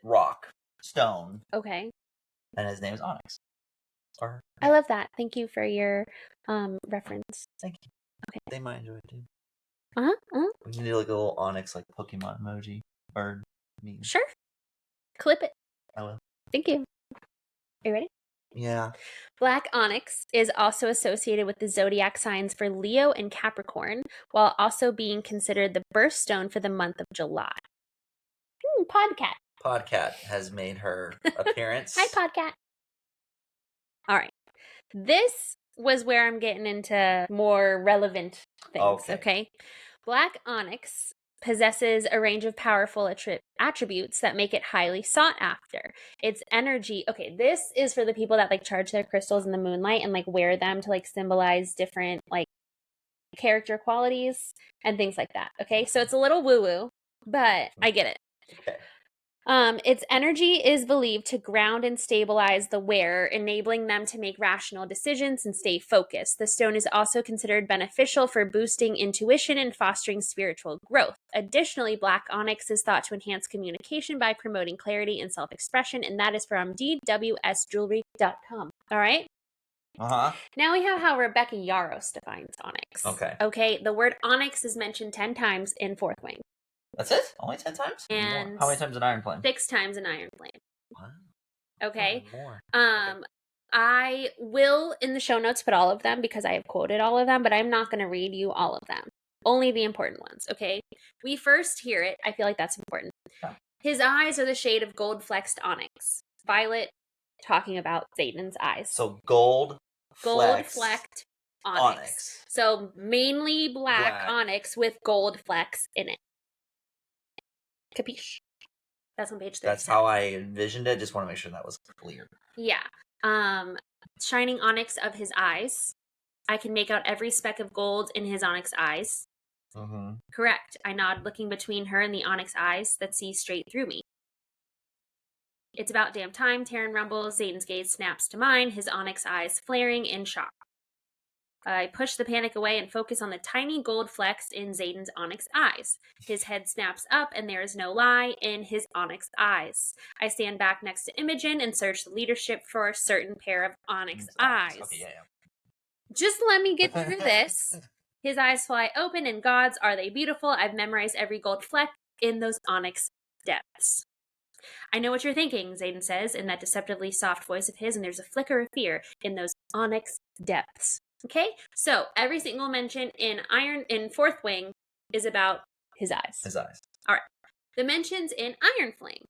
rock, stone. Okay. And his name is Onyx. I love that. Thank you for your reference. Thank you. Okay. They might enjoy it too. We can do like a little Onyx like Pokemon emoji bird meme. Sure. Clip it. I will. Thank you. Are you ready? Yeah. Black onyx is also associated with the zodiac signs for Leo and Capricorn, while also being considered the birthstone for the month of July. Podcat. Podcat has made her appearance. Hi, Podcat. All right. This was where I'm getting into more relevant things, okay? Black onyx possesses a range of powerful attributes that make it highly sought after. Its energy, okay, this is for the people that like charge their crystals in the moonlight and like wear them to like symbolize different like character qualities and things like that, okay? So it's a little woo-woo, but I get it. Okay. Its energy is believed to ground and stabilize the wearer, enabling them to make rational decisions and stay focused. The stone is also considered beneficial for boosting intuition and fostering spiritual growth. Additionally, black onyx is thought to enhance communication by promoting clarity and self-expression, and that is from dwsjewelry.com. All right? Now we have how Rebecca Yarros defines onyx. Okay, the word onyx is mentioned 10 times in Fourth Wing. That's it? Only 10 times? And more. How many times in Iron Flame? 6 times in Iron Flame. Wow. Okay. More. I will in the show notes put all of them because I have quoted all of them, but I'm not going to read you all of them. Only the important ones, okay? We first hear it. I feel like that's important. Oh. His eyes are the shade of gold flexed onyx. Violet talking about Xayden's eyes. So gold flecked onyx. So mainly black onyx with gold flecks in it. Capiche? That's on page 37. That's how I envisioned it. Just want to make sure that was clear. Yeah. Shining onyx of his eyes. I can make out every speck of gold in his onyx eyes. Mm-hmm. Correct. I nod, looking between her and the onyx eyes that see straight through me. It's about damn time. Terran rumbles. Xayden's gaze snaps to mine, his onyx eyes flaring in shock. I push the panic away and focus on the tiny gold flecks in Xayden's onyx eyes. His head snaps up, and there is no lie in his onyx eyes. I stand back next to Imogen and search the leadership for a certain pair of onyx eyes. Okay, yeah. Just let me get through this. His eyes fly open, and gods, are they beautiful. I've memorized every gold fleck in those onyx depths. I know what you're thinking, Xayden says in that deceptively soft voice of his, and there's a flicker of fear in those onyx depths. Okay, so every single mention in Fourth Wing is about his eyes. His eyes. All right. The mentions in Iron Flame: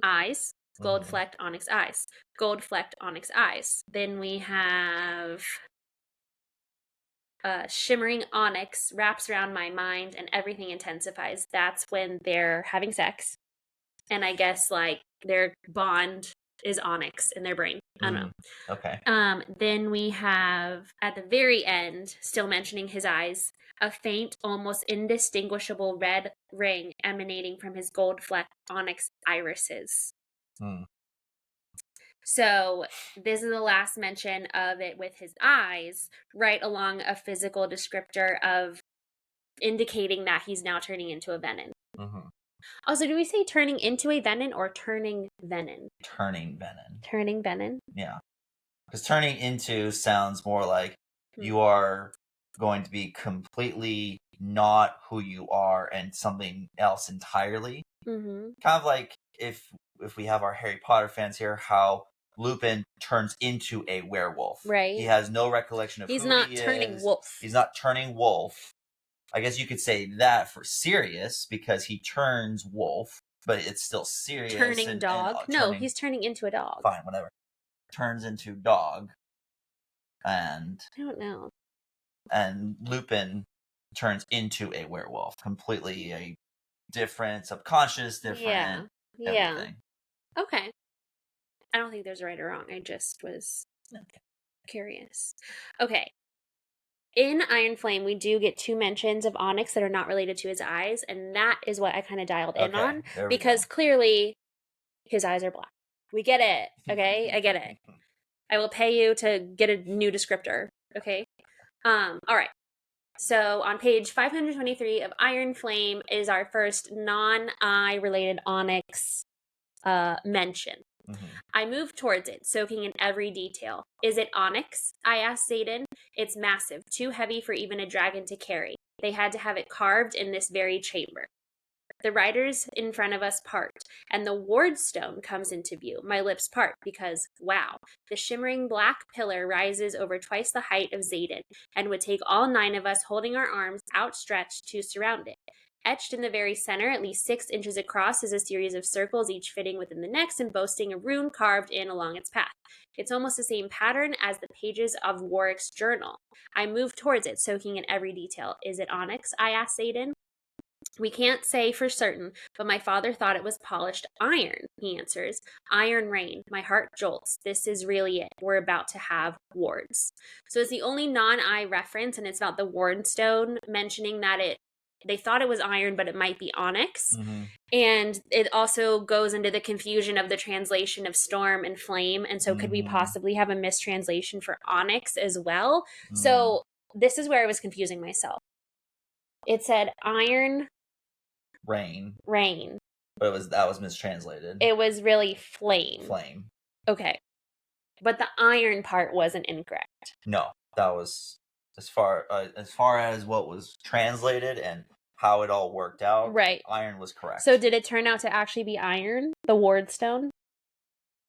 eyes, gold flecked onyx eyes, gold flecked onyx eyes. Then we have shimmering onyx wraps around my mind and everything intensifies. That's when they're having sex, and I guess like their bond is onyx in their brain. I don't know. Okay. Then we have, at the very end, still mentioning his eyes, a faint, almost indistinguishable red ring emanating from his gold-flecked onyx irises. So this is the last mention of it with his eyes, right along a physical descriptor of indicating that he's now turning into a Venin. Also, do we say turning into a Venin or turning Venin? Turning Venin. Turning Venin? Yeah. Because turning into sounds more like you are going to be completely not who you are and something else entirely. Kind of like if we have our Harry Potter fans here, how Lupin turns into a werewolf. Right. He has no recollection of who he is. He's not turning wolf. He's not turning wolf. I guess you could say that for Sirius because he turns wolf, but it's still Sirius. Turning dog? No, he's turning into a dog. Fine, whatever. Turns into dog. And I don't know. And Lupin turns into a werewolf. Completely a different subconscious, different everything. Okay. I don't think there's a right or wrong. I just was curious. Okay. In Iron Flame, we do get 2 mentions of onyx that are not related to his eyes, and that is what I kind of dialed in on, because clearly his eyes are black. We get it, okay? I get it. I will pay you to get a new descriptor, okay? All right. So on page 523 of Iron Flame is our first non-eye related onyx mention, I moved towards it, soaking in every detail. Is it onyx? I asked Xayden. It's massive, too heavy for even a dragon to carry. They had to have it carved in this very chamber. The riders in front of us part, and the wardstone comes into view. My lips part because, wow, the shimmering black pillar rises over twice the height of Xayden, and would take all 9 of us holding our arms outstretched to surround it. Etched in the very center, at least 6 inches across, is a series of circles, each fitting within the next and boasting a rune carved in along its path. It's almost the same pattern as the pages of Warwick's journal. I moved towards it, soaking in every detail. Is it onyx? I asked Xayden. We can't say for certain, but my father thought it was polished iron, he answers. Iron rain. My heart jolts. This is really it. We're about to have wards. So it's the only non-I reference, and it's about the wardstone, mentioning that they thought it was iron, but it might be onyx. And it also goes into the confusion of the translation of storm and flame. And so could we possibly have a mistranslation for onyx as well? So this is where I was confusing myself. It said iron rain. But that was mistranslated. It was really flame. Okay. But the iron part wasn't incorrect. No, that was as far as what was translated and how it all worked out. Right. Iron was correct. So did it turn out to actually be iron, the wardstone?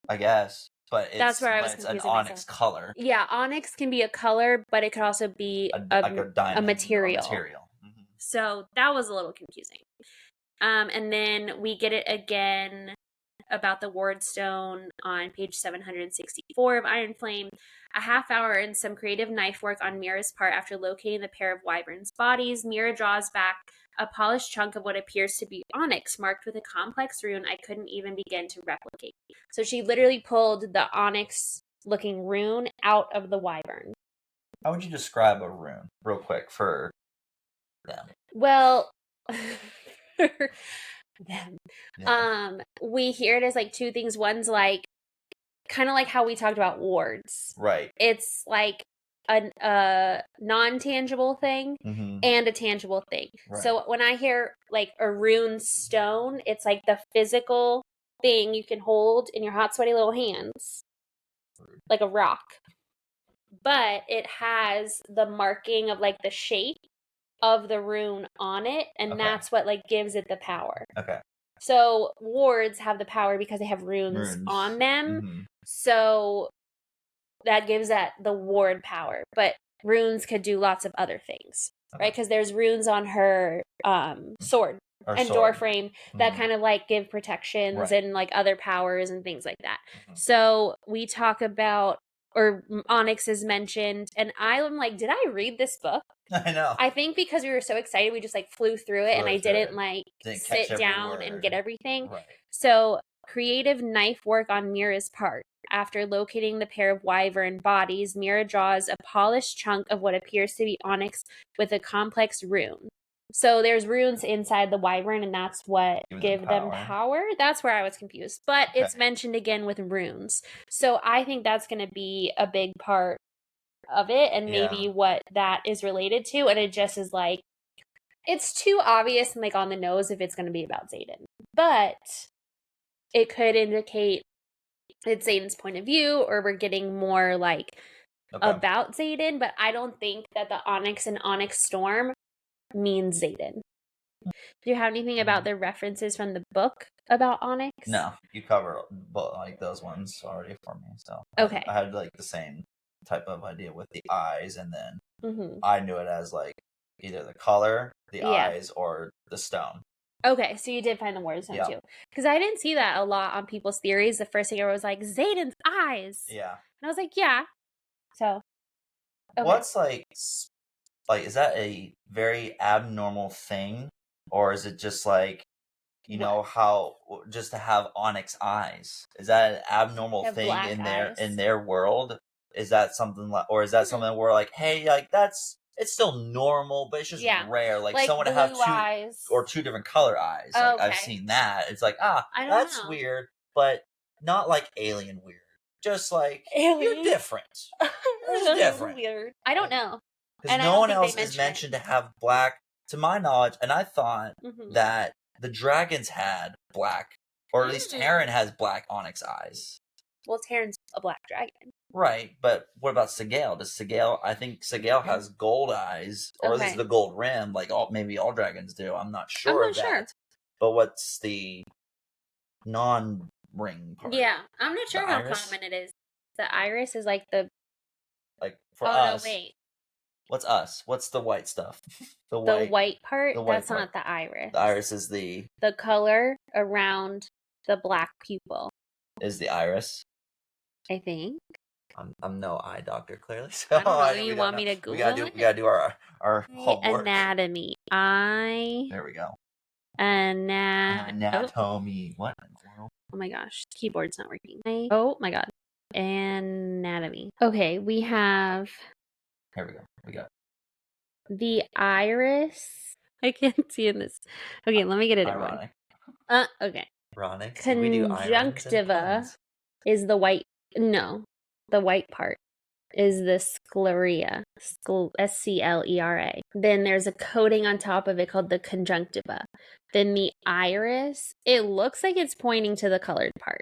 I guess. But that's where I was confusing an onyx myself. Color. Yeah, onyx can be a color, but it could also be a diamond, a material. So that was a little confusing. And then we get it again about the wardstone on page 764 of Iron Flame. A half hour and some creative knife work on Mira's part after locating the pair of wyverns' bodies. Mira draws back a polished chunk of what appears to be onyx, marked with a complex rune I couldn't even begin to replicate. So she literally pulled the onyx-looking rune out of the wyvern. How would you describe a rune, real quick, for them? Well, them. Yeah. We hear it as like 2 things. One's like kind of like how we talked about wards. Right. It's like a non-tangible thing and a tangible thing. Right. So when I hear like a rune stone, it's like the physical thing you can hold in your hot, sweaty little hands, like a rock. But it has the marking of like the shape of the rune on it, and that's what like gives it the power. Okay. So wards have the power because they have runes on them. So that gives that the ward power. But runes could do lots of other things, right? Because there's runes on her sword and door frame that kind of like give protections and like other powers and things like that. So we talk about, or onyx is mentioned, and I'm like, did I read this book? I know. I think because we were so excited, we just like flew through it, and I didn't sit down and get everything. Right. So creative knife work on Mira's part. After locating the pair of wyvern bodies, Mira draws a polished chunk of what appears to be onyx with a complex rune. So there's runes inside the wyvern, and that's what give them power. That's where I was confused. But it's mentioned again with runes. So I think that's going to be a big part of it, and maybe what that is related to. And it just is like, it's too obvious and like on the nose if it's going to be about Xayden. But it could indicate it's Xayden's point of view, or we're getting more like about Xayden. But I don't think that the Onyx and Onyx Storm means Xayden. Do you have anything about the references from the book about Onyx? No, you cover like those ones already for me. So I had like the same type of idea with the eyes, and then I knew it as like either the color, the eyes, or the stone. Okay, so you did find the wardstone too. Because I didn't see that a lot on people's theories. The first thing I was like, Xayden's eyes. Yeah. And I was like, yeah. So. What's like, is that a very abnormal thing? Or is it just like, you know, how just to have onyx eyes? Is that an abnormal thing in their world? Is that something like, or is that something where like, hey, like it's still normal, but it's just rare. Like someone to have two different color eyes. Like I've seen that. It's like, that's weird, but not like alien weird. Just like you're different. It's different. Weird. I don't know. Because no one else is mentioned to have black, to my knowledge, and I thought that the dragons had black Or at least Terran has black onyx eyes. Well, Terran's a black dragon. Right, but what about Sigale? I think Sigale has gold eyes, or at least the gold rim, like maybe all dragons do. I'm not sure of that. Sure. But what's the non-ring part? Yeah, I'm not sure how common it is. The iris is like the... Like, for us... No, wait. What's us? What's the white stuff? The white part? That's not the iris. The iris is the... The color around the black pupil. Is the iris? I think. I'm no eye doctor, clearly. So I don't know. You want me to Google it? We gotta do our homework. Anatomy. Eye. There we go. Anatomy. What? Oh my gosh. Keyboard's not working. Oh my god. Anatomy. Okay, we have... Here we go. We got the iris. I can't see in this. Okay, let me get it. Ironic. Okay. Ironic. Conjunctiva is the white... No. The white part is the sclera, SCLERA. Then there's a coating on top of it called the conjunctiva. Then the iris, it looks like it's pointing to the colored part.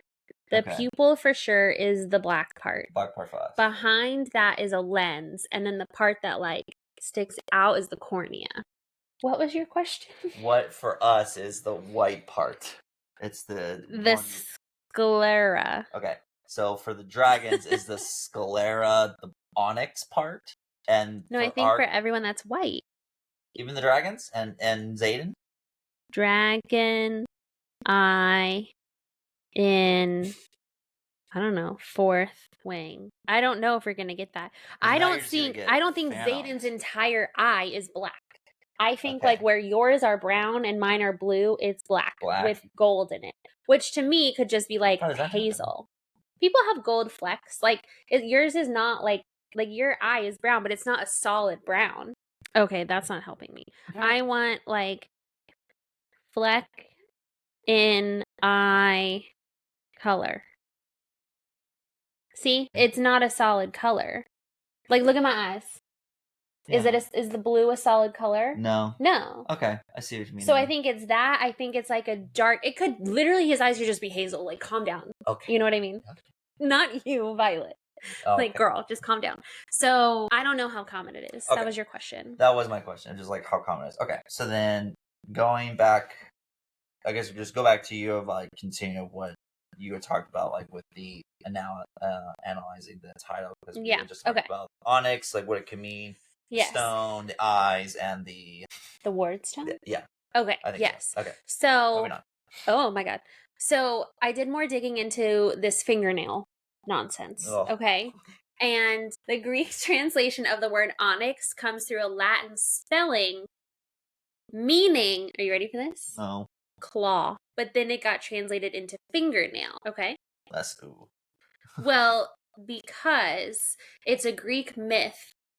The pupil for sure is the black part. Black part for us. Behind that is a lens, and then the part that like sticks out is the cornea. What was your question? What for us is the white part? It's the sclera. Okay. So for the dragons is the sclera the onyx part? And no, I think for everyone that's white. Even the dragons and Xayden? Dragon eye in, I don't know, fourth wing. I don't know if we're gonna get that. I don't think Xayden's entire eye is black. I think like where yours are brown and mine are blue, it's black. With gold in it. Which to me could just be like hazel. People have gold flecks. Like yours is not like your eye is brown, but it's not a solid brown. Okay, that's not helping me. I want like fleck in eye color. See, it's not a solid color. Like, look at my eyes. Yeah. Is the blue a solid color? No. Okay, I see what you mean. So I think it's that. I think it's like a dark. It could literally his eyes could just be hazel. Like, calm down. Okay. You know what I mean? Okay. Not you, Violet. Oh, like, girl, just calm down. So I don't know how common it is. Okay. That was your question. That was my question. Just like how common it is. Okay, so then going back, I guess we just go back to you of like continuing what you had talked about, like with the analyzing the title, because we were just talking about onyx, like what it can mean. Yes. Stone, the eyes, and the ward stone. Yeah. Okay. Yes. So. Okay. So. Oh my god. So I did more digging into this fingernail nonsense. Oh. Okay. And the Greek translation of the word onyx comes through a Latin spelling meaning. Are you ready for this? No. Claw. But then it got translated into fingernail. Okay. Ooh. Well, because it's a Greek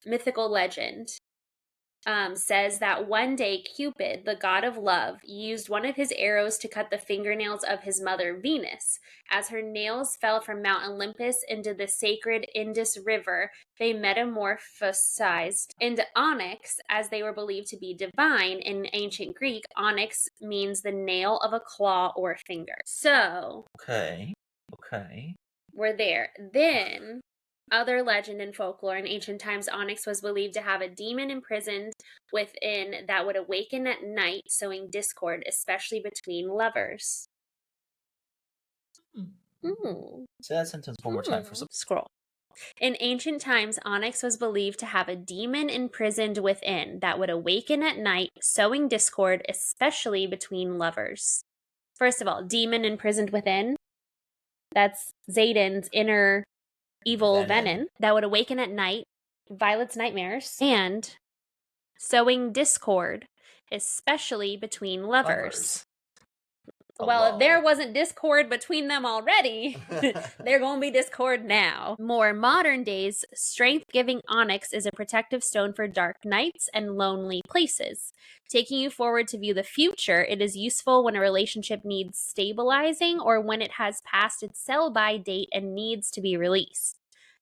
mythical legend, says that one day Cupid, the god of love, used one of his arrows to cut the fingernails of his mother Venus. As her nails fell from Mount Olympus into the sacred Indus River, they metamorphosized into onyx, as they were believed to be divine. In ancient Greek, onyx means the nail of a claw or finger. So... Okay. We're there. Then... Other legend and folklore in ancient times, onyx was believed to have a demon imprisoned within that would awaken at night, sowing discord, especially between lovers. Say that sentence one more time for some. Scroll. In ancient times, onyx was believed to have a demon imprisoned within that would awaken at night, sowing discord, especially between lovers. First of all, demon imprisoned within. That's Xayden's inner evil Venin that would awaken at night, Violet's nightmares, and sowing discord, especially between lovers. Well, if there wasn't discord between them already, they're going to be discord now. More modern days, strength-giving onyx is a protective stone for dark nights and lonely places. Taking you forward to view the future, it is useful when a relationship needs stabilizing or when it has passed its sell-by date and needs to be released.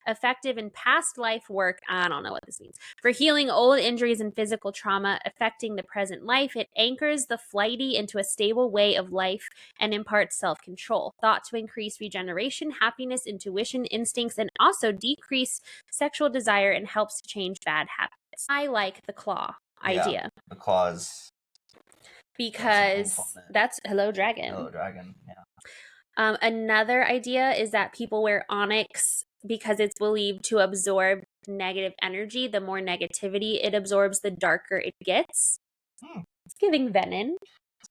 effective in past life work. I don't know what this means. For healing old injuries and physical trauma affecting the present life, it anchors the flighty into a stable way of life and imparts self-control, thought to increase regeneration, happiness, intuition, instincts, and also decrease sexual desire and helps to change bad habits. I like the claw idea. The claws. Because that's Hello Dragon. Hello Dragon, yeah. Another idea is that people wear onyx because it's believed to absorb negative energy. The more negativity it absorbs, the darker it gets. It's giving Venin.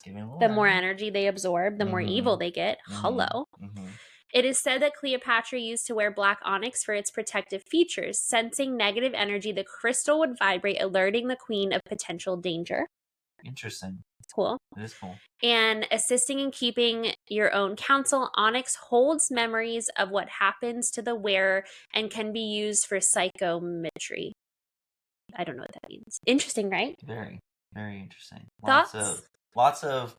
The more energy they absorb, the more evil they get. Hello. It is said that Cleopatra used to wear black onyx for its protective features. Sensing negative energy, the crystal would vibrate, alerting the queen of potential danger. Interesting. It's cool. It is cool. And assisting in keeping your own counsel, onyx holds memories of what happens to the wearer and can be used for psychometry. I don't know what that means. Interesting, right? Very, very interesting. Thoughts? Lots of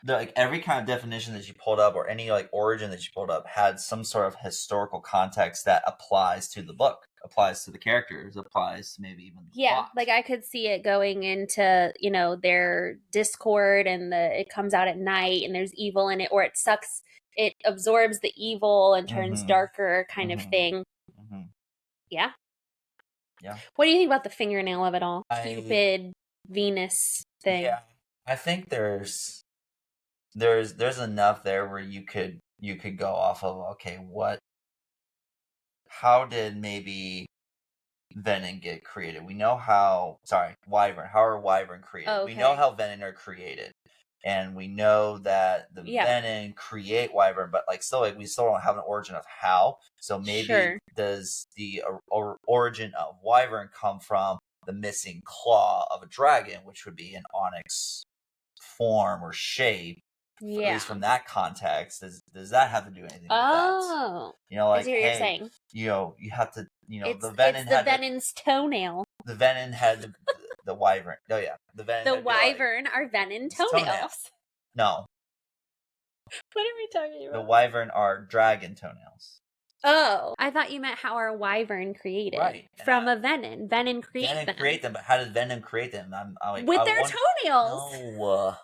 like every kind of definition that you pulled up or any like origin that you pulled up had some sort of historical context that applies to the book, applies to the characters, applies to maybe even the plot. Like I could see it going into, you know, their discord and it comes out at night and there's evil in it, or it sucks, it absorbs the evil and turns darker kind of thing. Yeah. What do you think about the fingernail of it all? Cupid, Venus thing. Yeah. I think there's enough there where you could go off of, okay, how did maybe Venin get created? We know wyvern. How are wyvern created? Okay. We know how Venin are created. And we know that the Venin create wyvern, but we still don't have an origin of how. So maybe does the origin of wyvern come from the missing claw of a dragon, which would be an onyx form or shape? At least from that context, does that have to do anything with that? You know, I see what you're saying. You know, you have to, the Venin had Venin's tonenail. The Venin had the wyvern. Oh yeah, the Venin. The wyvern are Venin toenails. No. What are we talking about? The wyvern are dragon toenails. Oh, I thought you meant how are wyvern created? Right. From a Venin. Venin create them. But how did Venin create them? With their toenails.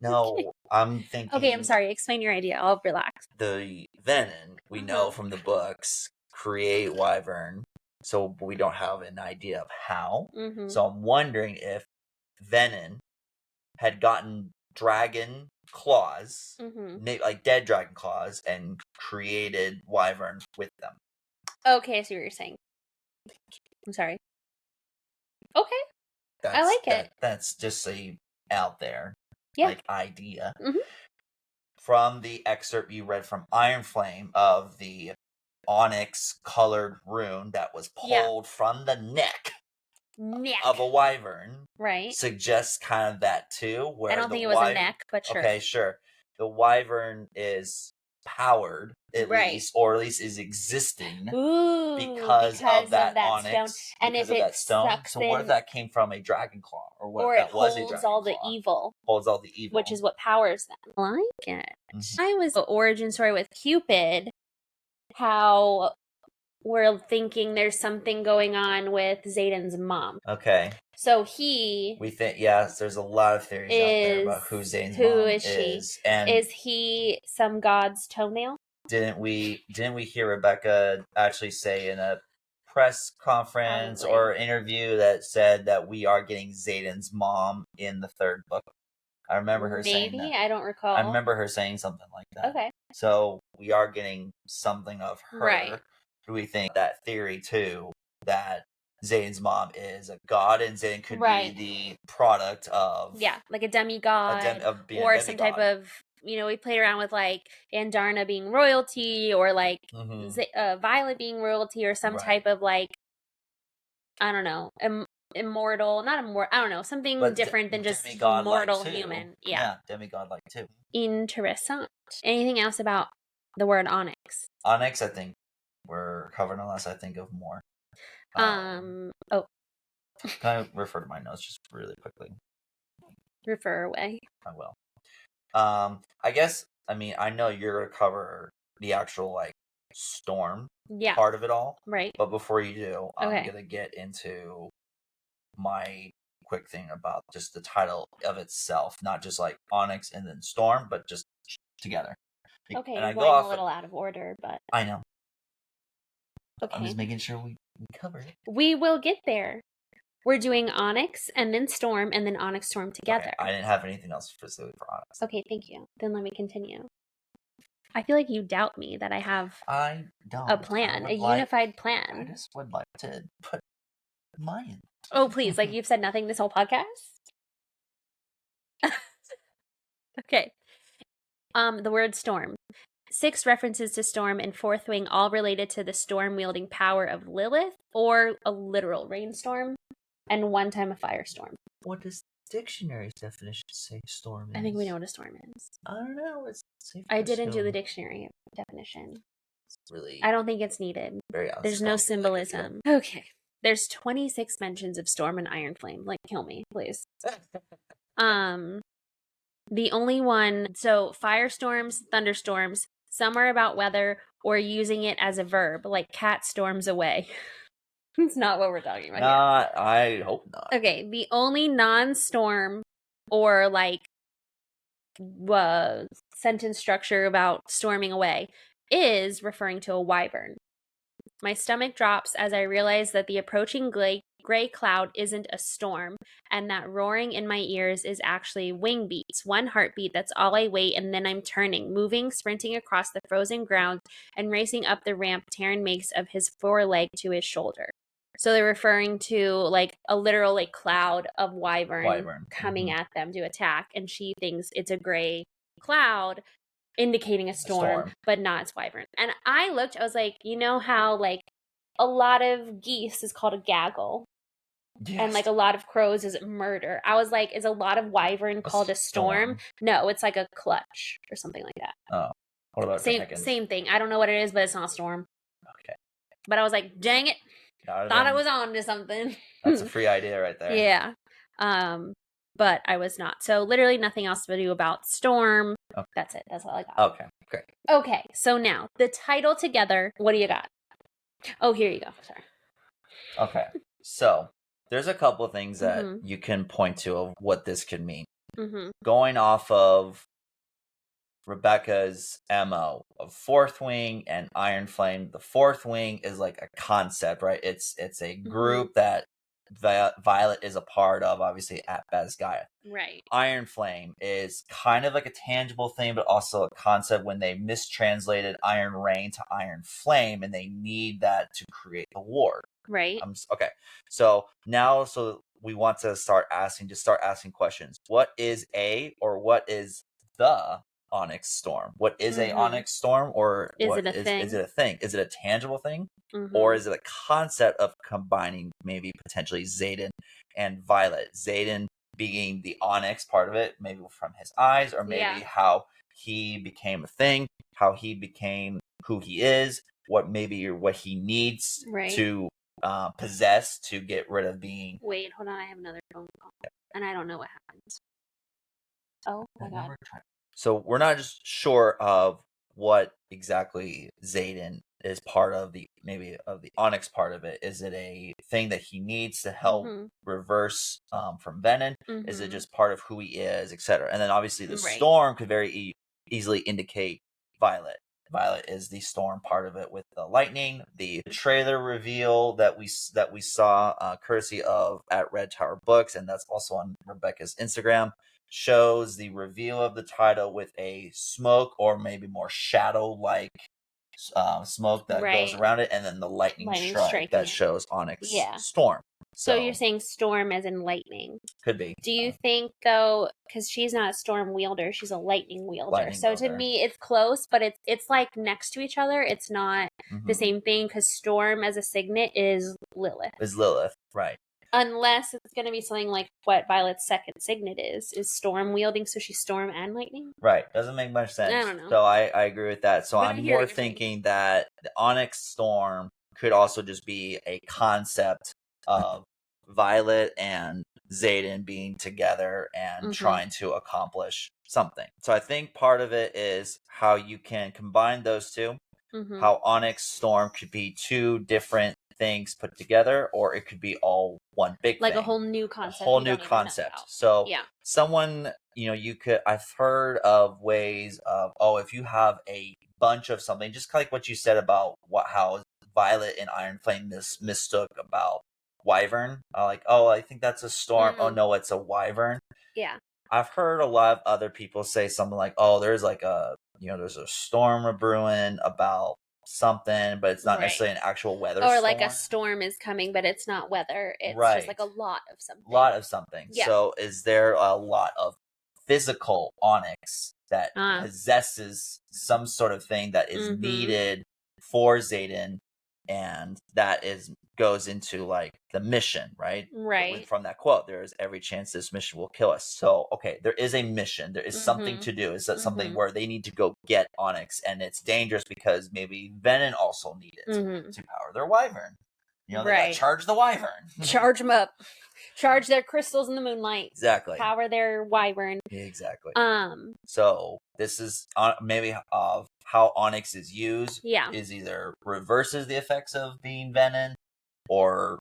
No, I'm thinking... Okay, I'm sorry. Explain your idea. I'll relax. The Venin, we know from the books, create wyvern, so we don't have an idea of how. So I'm wondering if Venin had gotten dragon claws, like dead dragon claws, and created wyvern with them. Okay, I see what you're saying. I'm sorry. Okay. I like it. That's just out there. Idea. From the excerpt you read from Iron Flame of the onyx colored rune that was pulled from the neck of a wyvern, right, suggests kind of that too. Where I don't think it was a neck, but sure. Okay, sure. The wyvern is powered, at least is existing because of that onyx stone. And if it sucks so what if that came from a dragon claw, or what if that was a dragon claw? Holds all the evil, which is what powers them. I like it. I was the origin story with Cupid, how we're thinking there's something going on with Xayden's mom. Okay. So we think, there's a lot of theories out there about who Xayden's mom is. And is he some god's toenail? Didn't we hear Rebecca actually say in a press conference or interview that said that we are getting Xayden's mom in the third book? I remember her saying that. Maybe, I don't recall. I remember her saying something like that. Okay. So we are getting something of her. Right. Do we think that theory too, that Xayden's mom is a god and Xayden could be the product of... Yeah, like a demigod. Or some type of... You know, we played around with like Andarna being royalty, or like Violet being royalty, or some type of like, I don't know, immortal, not immortal, I don't know, something different than just mortal human. Yeah, demigod like too. Interessant. Anything else about the word onyx? Onyx, I think we're covered unless I think of more. Can I refer to my notes just really quickly? Refer away. I will. I guess, I mean, I know you're going to cover the actual, like, Storm part of it all. Right. But before you do, I'm going to get into my quick thing about just the title of itself, not just like Onyx and then Storm, but just together. Okay, and you're going a little out of order, but... I know. Okay. I'm just making sure we cover it. We will get there. We're doing Onyx and then Storm and then Onyx Storm together. Okay, I didn't have anything else specifically for Onyx. Okay, thank you. Then let me continue. I feel like you doubt me that I have a plan, a unified plan. I just would like to put mine. Oh, please. Like you've said nothing this whole podcast? Okay. The word storm. 6 references to storm in Fourth Wing, all related to the storm-wielding power of Lilith, or a literal rainstorm, and 1 time a firestorm. What does dictionary's definition say storm is? I think we know what a storm is. I don't know. I didn't do the dictionary definition. It's really... I don't think it's needed. There's no symbolism. Okay. There's 26 mentions of storm and iron flame. Like, kill me, please. The only one... So, firestorms, thunderstorms... Some are about weather or using it as a verb, like cat storms away. It's not what we're talking about here. I hope not. Okay, the only non-storm or like sentence structure about storming away is referring to a wyvern. My stomach drops as I realize that the approaching gray cloud isn't a storm, and that roaring in my ears is actually wing beats, 1 heartbeat, that's all I wait, and then I'm turning, moving, sprinting across the frozen ground, and racing up the ramp Taryn makes of his foreleg to his shoulder. So they're referring to like a literal like cloud of wyvern. Coming at them to attack, and she thinks it's a gray cloud indicating a storm, but not its wyvern. And I looked, I was like, you know how like a lot of geese is called a gaggle? Yes. And like a lot of crows is murder. I was like, is a lot of wyvern called a storm? No, it's like a clutch or something like that. Oh. What about same thing. I don't know what it is, but it's not a storm. Okay. But I was like, dang it. Thought I was on to something. That's a free idea right there. Yeah. But I was not. So literally nothing else to do about storm. Okay. That's it. That's all I got. Okay, great. Okay, so now the title together. What do you got? Oh, here you go. Sorry. Okay, so there's a couple of things that you can point to of what this could mean. Going off of Rebecca's MO of Fourth Wing and Iron Flame. The Fourth Wing is like a concept, right? It's a group that Violet is a part of, obviously, at Basgaia. Right. Iron Flame is kind of like a tangible thing, but also a concept when they mistranslated Iron Rain to Iron Flame, and they need that to create the ward. Right. Okay. So now, we want to start asking questions. What is what is the Onyx Storm? What is a Onyx Storm, or is it a thing? Is it a thing? Is it a tangible thing? Or is it a concept of combining maybe potentially Xayden and Violet? Xayden being the Onyx part of it, maybe from his eyes, or maybe how he became a thing, how he became who he is, what he needs to possess to get rid of being... Wait, hold on, I have another phone call. And I don't know what happens. Oh my god. So we're not just sure of what exactly Xayden is part of the Onyx part of it. Is it a thing that he needs to help reverse from Venin? Is it just part of who he is, etc.? And then obviously the storm could very easily indicate Violet. Violet is the storm part of it with the lightning. The trailer reveal that we saw, courtesy of at Red Tower Books, and that's also on Rebecca's Instagram, shows the reveal of the title with a smoke or maybe more shadow-like smoke that goes around it, and then the lightning strike that shows Onyx Storm. So you're saying storm as in lightning? Could be. Do you think, though, because she's not a storm wielder, she's a lightning wielder. To me, it's close, but it's like next to each other. It's not the same thing, because storm as a signet is Lilith. Right. Unless it's going to be something like what Violet's second signet is storm wielding, so she's storm and lightning? Right. Doesn't make much sense. I don't know. So I agree with that. So I'm more thinking that the Onyx Storm could also just be a concept of Violet and Xayden being together and trying to accomplish something. So I think part of it is how you can combine those two. how Onyx Storm could be two different things put together, or it could be all one big like thing. a whole new concept. A whole new concept. So someone, I've heard of ways of, if you have a bunch of something, just like what you said about how Violet and Iron Flame mistook about wyvern. I think that's a storm. Oh no, it's a wyvern. Yeah. I've heard a lot of other people say something like, there's like there's a storm brewing about something, but it's not necessarily an actual weather storm. Or like a storm is coming, but it's not weather. It's just like a lot of something. Yeah. So is there a lot of physical onyx that possesses some sort of thing that is needed for Xayden, and that goes into like the mission, right? Right. From that quote, there is every chance this mission will kill us. So, okay, there is a mission. There is something to do. Is that something where they need to go get Onyx, and it's dangerous because maybe Venin also need it to power their wyvern. They gotta charge the wyvern. Charge them up. Charge their crystals in the moonlight. Exactly. Power their wyvern. Exactly. So this is maybe of how Onyx is used. Yeah. Is either reverses the effects of being Venin, or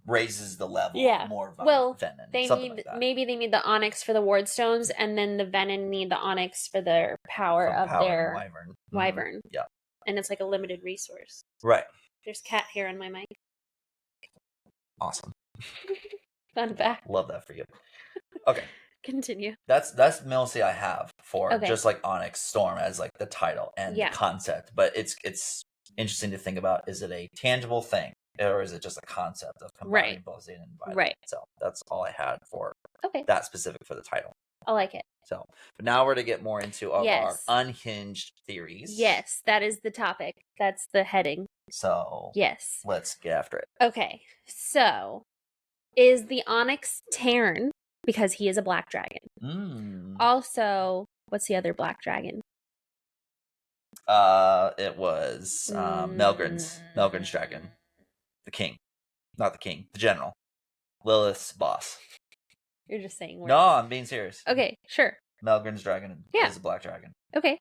raises the level more Venin. Maybe they need the Onyx for the Wardstones, and then the Venin need the Onyx for their power of their wyvern. Yeah. And it's like a limited resource. Right. There's cat hair on my mic. Awesome. Fun fact. Love that for you. Okay. Continue. That's mostly I have for just like Onyx Storm as like the title and the concept. But it's interesting to think about, is it a tangible thing, or is it just a concept of combining both Xayden and Violet? Right. So that's all I had for that specific for the title. I like it. So, but now we're to get more into our unhinged theories. Yes, that is the topic. That's the heading. So, let's get after it. Okay, so is the Onyx Terran because he is a black dragon? Also, what's the other black dragon? It was Melgren's dragon. The king. Not the king, the general. Lilith's boss. You're just saying words. No, I'm being serious. Okay, sure. Melgren's dragon is a black dragon. Okay.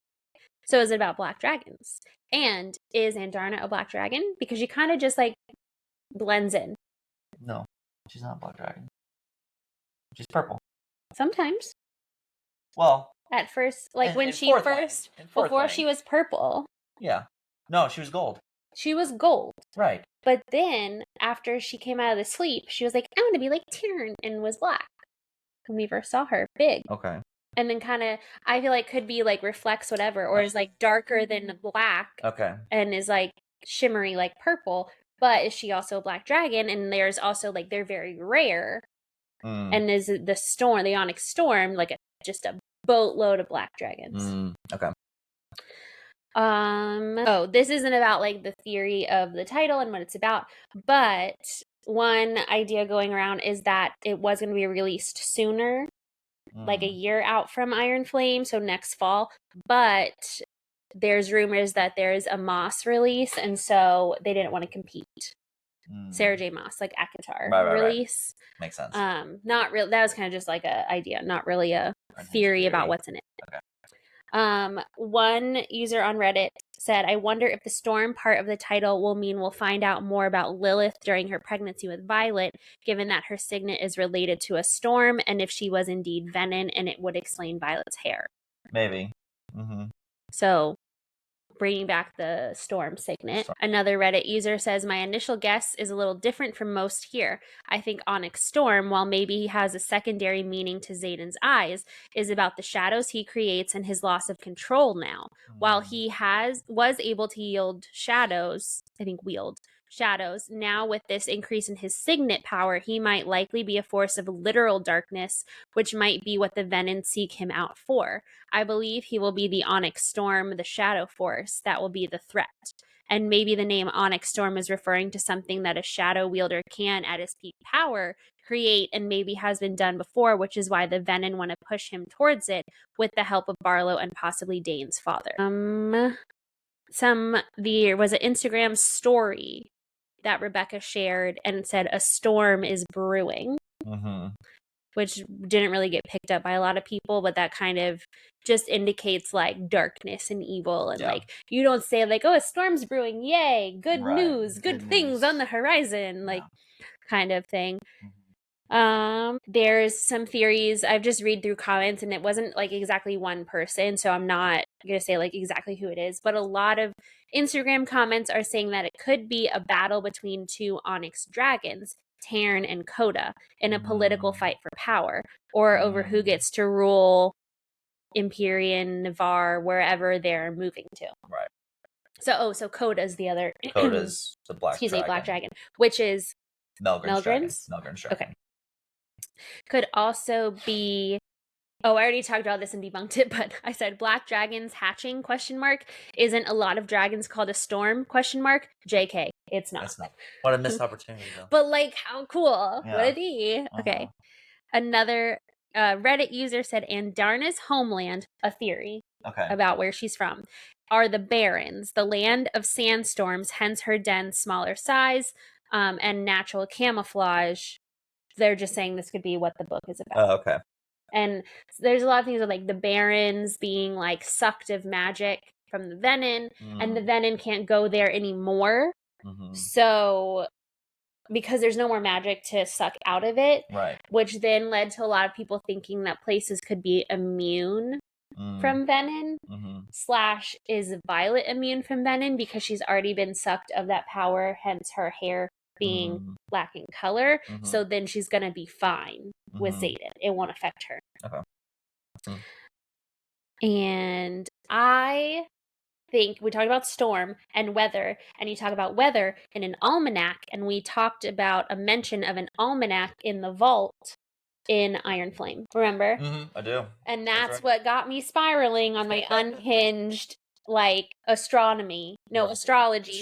So is it about black dragons? And is Andarna a black dragon? Because she kind of just like blends in. No, she's not a black dragon. She's purple. Sometimes. Well. At first, like when she first, before she was purple. Yeah. No, she was gold. She was gold. Right. But then, after she came out of the sleep, she was like, I want to be like Tyrion, and was black. When we first saw her, big. Okay. And then kind of, I feel like could be like reflects whatever, or is like darker than black. Okay. And is like shimmery like purple. But is she also a black dragon? And there's also like, they're very rare. And is the storm, the Onyx Storm, like just a boatload of black dragons. Okay. This isn't about like the theory of the title and what it's about, but one idea going around is that it was going to be released sooner, like a year out from Iron Flame, so next fall, but there's rumors that there's a Moss release, and so they didn't want to compete. Sarah J. Maas, like ACOTAR release. Right. Makes sense. Not real. That was kind of just like a idea, not really a theory about what's in it. Okay. One user on Reddit said, I wonder if the storm part of the title will mean we'll find out more about Lilith during her pregnancy with Violet, given that her signet is related to a storm, and if she was indeed Venin, and it would explain Violet's hair. Maybe. So, bringing back the storm signet. Another Reddit user says, my initial guess is a little different from most here. I think Onyx Storm, while maybe he has a secondary meaning to Xayden's eyes, is about the shadows he creates and his loss of control now. While he was able to wield shadows, now with this increase in his signet power, he might likely be a force of literal darkness, which might be what the Venin seek him out for. I believe he will be the Onyx Storm, the shadow force, that will be the threat. And maybe the name Onyx Storm is referring to something that a shadow wielder can, at his peak power, create, and maybe has been done before, which is why the Venin want to push him towards it with the help of Barlow and possibly Dane's father. There was an Instagram story that Rebecca shared and said a storm is brewing. which didn't really get picked up by a lot of people, but that kind of just indicates like darkness and evil. And like, you don't say like, oh, a storm's brewing. Yay. Good news. Good things on the horizon. Like kind of thing. There's some theories. I've just read through comments and it wasn't like exactly one person, so I'm not gonna say like exactly who it is, but a lot of Instagram comments are saying that it could be a battle between two Onyx dragons, Tarn and Coda, in a political fight for power, or over who gets to rule Empyrean, Navarre, wherever they're moving to. Right. So Coda's the other. Coda's the black dragon. Black dragon, which is Melgren's dragon. Okay. Could also be, I already talked about this and debunked it, but I said black dragons hatching ? Isn't a lot of dragons called a storm ? JK, it's not. It's not. What a missed opportunity though. But like, how cool. Yeah. What a D. Okay. Another Reddit user said Andarna's homeland, a theory about where she's from, are the Barrens, the land of sandstorms, hence her den's smaller size, and natural camouflage. They're just saying this could be what the book is about. Oh, okay. And there's a lot of things with like the Barrens being like sucked of magic from the Venin, and the Venin can't go there anymore. So, because there's no more magic to suck out of it, which then led to a lot of people thinking that places could be immune from Venin. / is Violet immune from Venin because she's already been sucked of that power, hence her hair being lacking color. So then she's gonna be fine with Xayden. It won't affect her. Okay. And I think we talked about storm and weather, and you talk about weather in an almanac, and we talked about a mention of an almanac in the vault in Iron Flame. Remember? I do. And that's what got me spiraling on my unhinged like astrology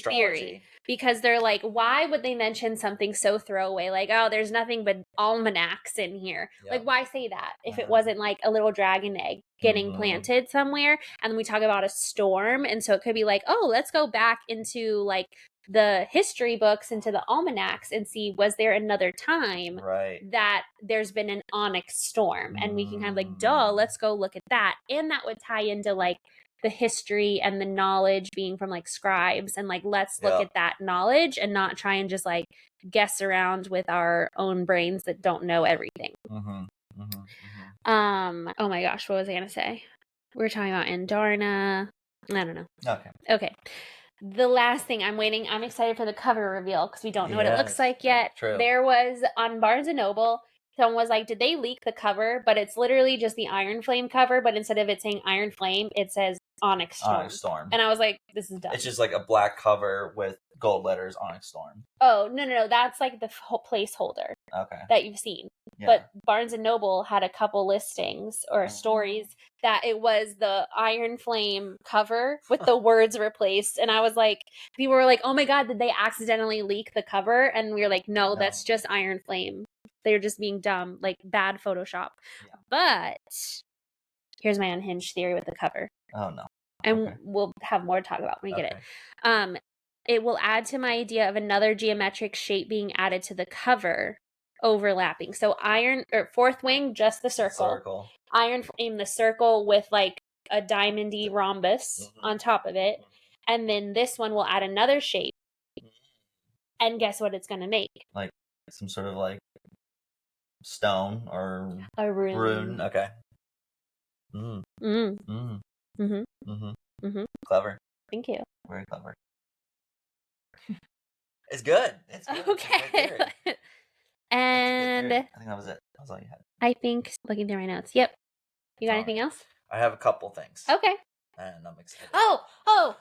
theory, because they're like, why would they mention something so throwaway like, oh, there's nothing but almanacs in here? Like, why say that if it wasn't like a little dragon egg getting planted somewhere? And we talk about a storm, and so it could be like, oh, let's go back into like the history books, into the almanacs, and see, was there another time that there's been an Onyx Storm? And we can kind of like, duh, let's go look at that. And that would tie into like the history and the knowledge being from like scribes, and like, let's look at that knowledge and not try and just like guess around with our own brains that don't know everything. Oh my gosh, what was I gonna say? We were talking about Andarna. I don't know. Okay. The last thing, I'm excited for the cover reveal because we don't know what it looks like yet. True. There was on Barnes & Noble, someone was like, did they leak the cover? But it's literally just the Iron Flame cover, but instead of it saying Iron Flame, it says Onyx Storm. Onyx Storm. And I was like, this is dumb. It's just like a black cover with gold letters, Onyx Storm. Oh, no. That's like the placeholder that you've seen. Yeah. But Barnes & Noble had a couple listings or stories that it was the Iron Flame cover with the words replaced. And I was like, people were like, oh my God, did they accidentally leak the cover? And we were like, no, that's just Iron Flame. They're just being dumb, like bad Photoshop. Yeah. But here's my unhinged theory with the cover. Oh no. And we'll have more to talk about when we get it. It will add to my idea of another geometric shape being added to the cover, overlapping. So fourth wing, just the circle. Iron Flame, the circle with like a diamondy rhombus on top of it. And then this one will add another shape. And guess what it's going to make? Like some sort of like stone or a rune. Okay. Clever. Thank you. Very clever. It's good. It's good. Okay. And I think that was it. That was all you had. I think, looking through my notes. Yep. You got anything else? I have a couple things. Okay. And I'm excited. Oh,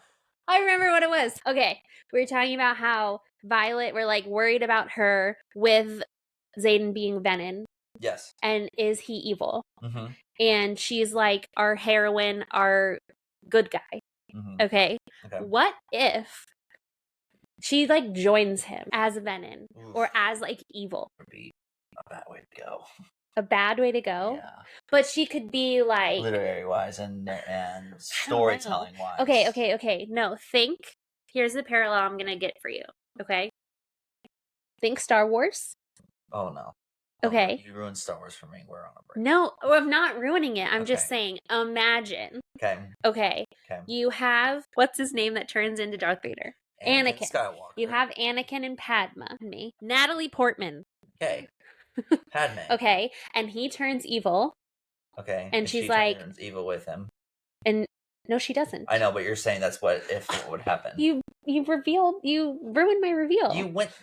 I remember what it was. Okay. We were talking about how Violet, we're like worried about her with Xayden being Venin. Yes. And is he evil? And she's like our heroine, our good guy. Okay. What if she like joins him as Venin or as like evil? Would be a bad way to go. A bad way to go? Yeah. But she could be like literary wise and storytelling wise. Okay. No, here's the parallel I'm gonna get for you. Okay. Think Star Wars. Oh no. Okay. You ruined Star Wars for me. We're on a break. No, I'm not ruining it. I'm just saying, imagine. Okay. You have, what's his name that turns into Darth Vader? Anakin. Skywalker. You have Anakin and Padma. Me. Natalie Portman. Okay. Padme. Okay. And he turns evil. Okay. And she's like, turns evil with him. And no, she doesn't. I know, but you're saying that's what would happen. You ruined my reveal.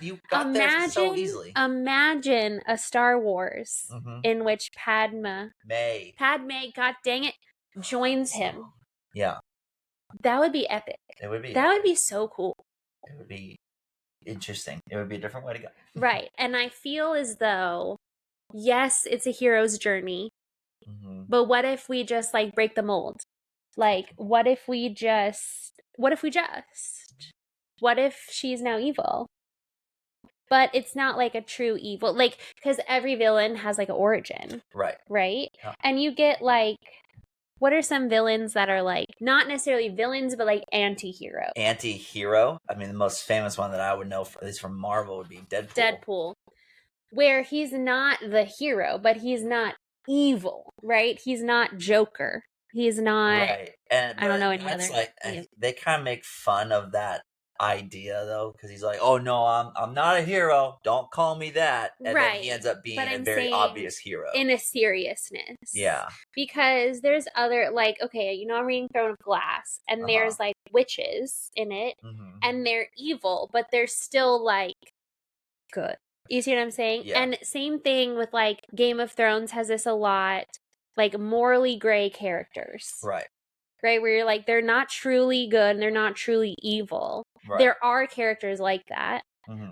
You got there so easily. Imagine a Star Wars in which Padme, god dang it, joins him. Yeah. That would be epic. It would be. That would be so cool. It would be interesting. It would be a different way to go. Right. And I feel as though, yes, it's a hero's journey, but what if we just like break the mold? Like, what if she's now evil? But it's not like a true evil, like, because every villain has like an origin. Right? Yeah. And you get like, what are some villains that are like, not necessarily villains, but like anti-hero? I mean, the most famous one that I would know, at least from Marvel, would be Deadpool. Where he's not the hero, but he's not evil, right? He's not Joker. He's not. Right. And I don't know any other. Like, they kind of make fun of that idea though, because he's like, "Oh no, I'm not a hero. Don't call me that." And then he ends up being a very obvious hero in a seriousness. Yeah. Because there's other, like, okay, I'm reading Throne of Glass, and there's like witches in it, and they're evil, but they're still like good. You see what I'm saying? Yeah. And same thing with like Game of Thrones has this a lot, like morally gray characters. Right, where you're like, they're not truly good and they're not truly evil. Right. There are characters like that.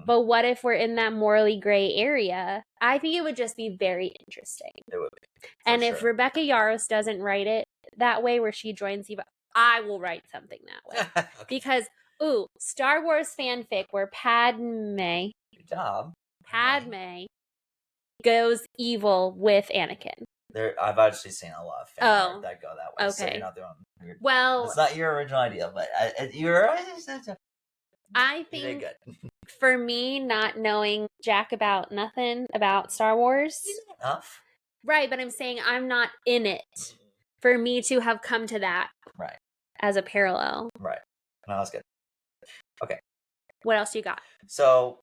But what if we're in that morally gray area? I think it would just be very interesting. It would be. And if Rebecca Yarros doesn't write it that way, where she joins evil, I will write something that way. Because, Star Wars fanfic where Padme. Good job. Padme goes evil with Anakin. I've actually seen a lot of fan art that go that way. Okay. So you're not doing weird. Well, it's not your original idea, but I think for me, not knowing jack about nothing about Star Wars, enough. Right, but I'm saying I'm not in it for me to have come to that. Right. As a parallel. Right. No, that's good. Okay. What else you got? So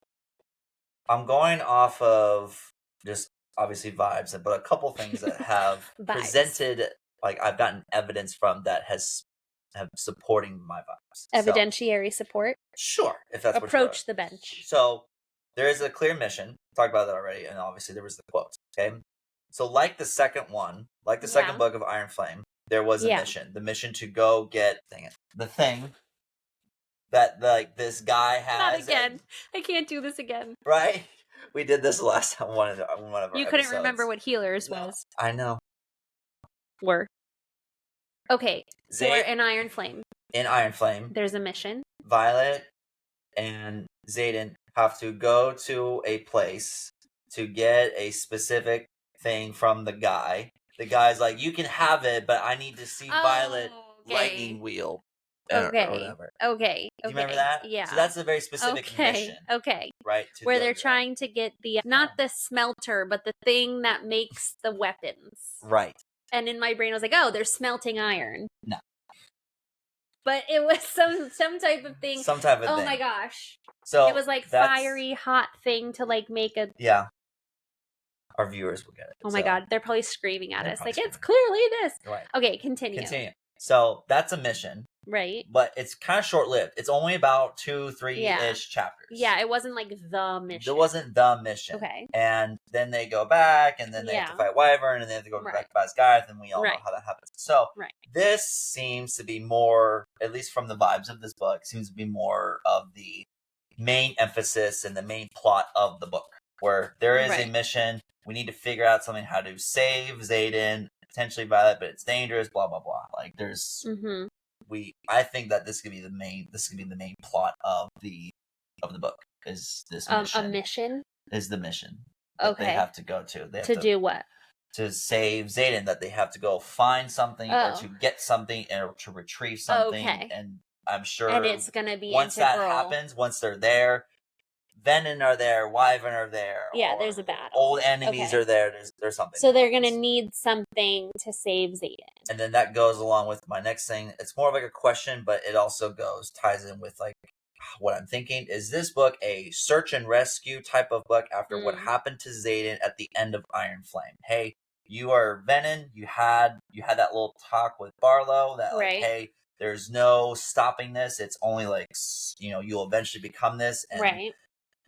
I'm going off of just obviously vibes, but a couple things that have presented, like I've gotten evidence from that have supporting my vibes. Evidentiary support? Sure, if that's Approach the bench. So there is a clear mission. Talked about that already, and obviously there was the quote. Okay. So like the second one, like the second book of Iron Flame, there was a mission. The mission to go get the thing that like this guy has. Not again. I can't do this again. Right? We did this last time one of our You couldn't episodes. Remember what healers was. I know. Okay. So we're in Iron Flame. In Iron Flame. There's a mission. Violet and Xayden have to go to a place to get a specific thing from the guy. The guy's like, you can have it, but I need to see Violet lightning wheel. Or whatever. Okay. Do you remember that? Yeah. So that's a very specific mission. Okay. Right? Where they're trying to get not the smelter, but the thing that makes the weapons. Right. And in my brain I was like, they're smelting iron. No. But it was some type of thing. Some type of thing. Oh my gosh. So it was like fiery hot thing to like make a... Yeah. Our viewers will get it. Oh my God. They're probably screaming at us. Like, it's clearly this. Right. Okay, continue. So that's a mission. Right. But it's kind of short-lived. It's only about 2-3-ish chapters. Yeah, it wasn't like the mission. It wasn't the mission. Okay. And then they go back, and then they have to fight Wyvern, and then they have to go back to Basgarath, and we all know how that happens. So this seems to be more, at least from the vibes of this book, seems to be more of the main emphasis and the main plot of the book, where there is a mission. We need to figure out something how to save Xayden, potentially Violet, but it's dangerous, blah, blah, blah. Like, there's... I think that this could be the main plot of the book. Is this mission? A mission? Is the mission that they have to go to. They have to do what? To save Xayden, that they have to go find something or to get something or to retrieve something. And I'm sure and it's gonna be once integral. That happens, once they're there, Venin are there, wyvern are there. Yeah, there's a battle. Old enemies are there. There's something. So they're going to need something to save Xayden. And then that goes along with my next thing. It's more of like a question, but it also ties in with like what I'm thinking. Is this book a search and rescue type of book after what happened to Xayden at the end of Iron Flame? Hey, you are Venin. You had that little talk with Barlow that like, hey, there's no stopping this. It's only like, you'll eventually become this. And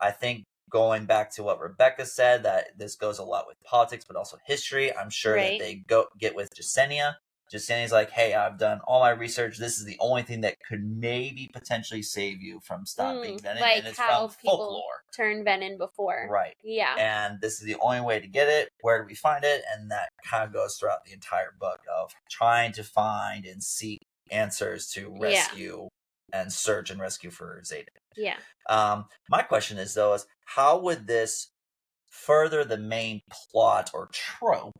I think going back to what Rebecca said, that this goes a lot with politics, but also history. I'm sure that they get with Jasenia. Jasenia's like, hey, I've done all my research. This is the only thing that could maybe potentially save you from stopping Venin. Like and it's how from people folklore. Turn Venin before. Right. Yeah. And this is the only way to get it. Where do we find it? And that kind of goes throughout the entire book of trying to find and seek answers to rescue and search and rescue for Xayden. Yeah. My question is how would this further the main plot or trope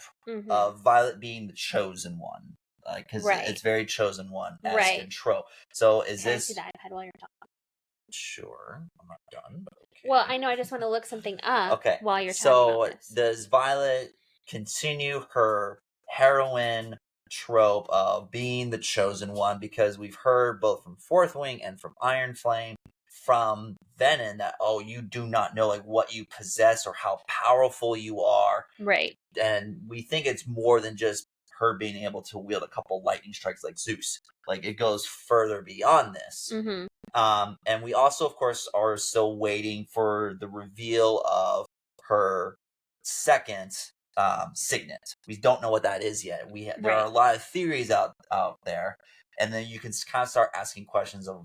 of Violet being the chosen one? Because it's very chosen one-esque and trope. So is Can this... I see the iPad while you're talking? Sure. I'm not done. Okay. Well, I know. I just want to look something up while you're talking about this. So does Violet continue her heroine trope of being the chosen one? Because we've heard both from Fourth Wing and from Iron Flame, from Venin, that you do not know like what you possess or how powerful you are. Right. And we think it's more than just her being able to wield a couple lightning strikes like Zeus. Like it goes further beyond this. And we also, of course, are still waiting for the reveal of her second signet. We don't know what that is yet. There are a lot of theories out there, and then you can kind of start asking questions of,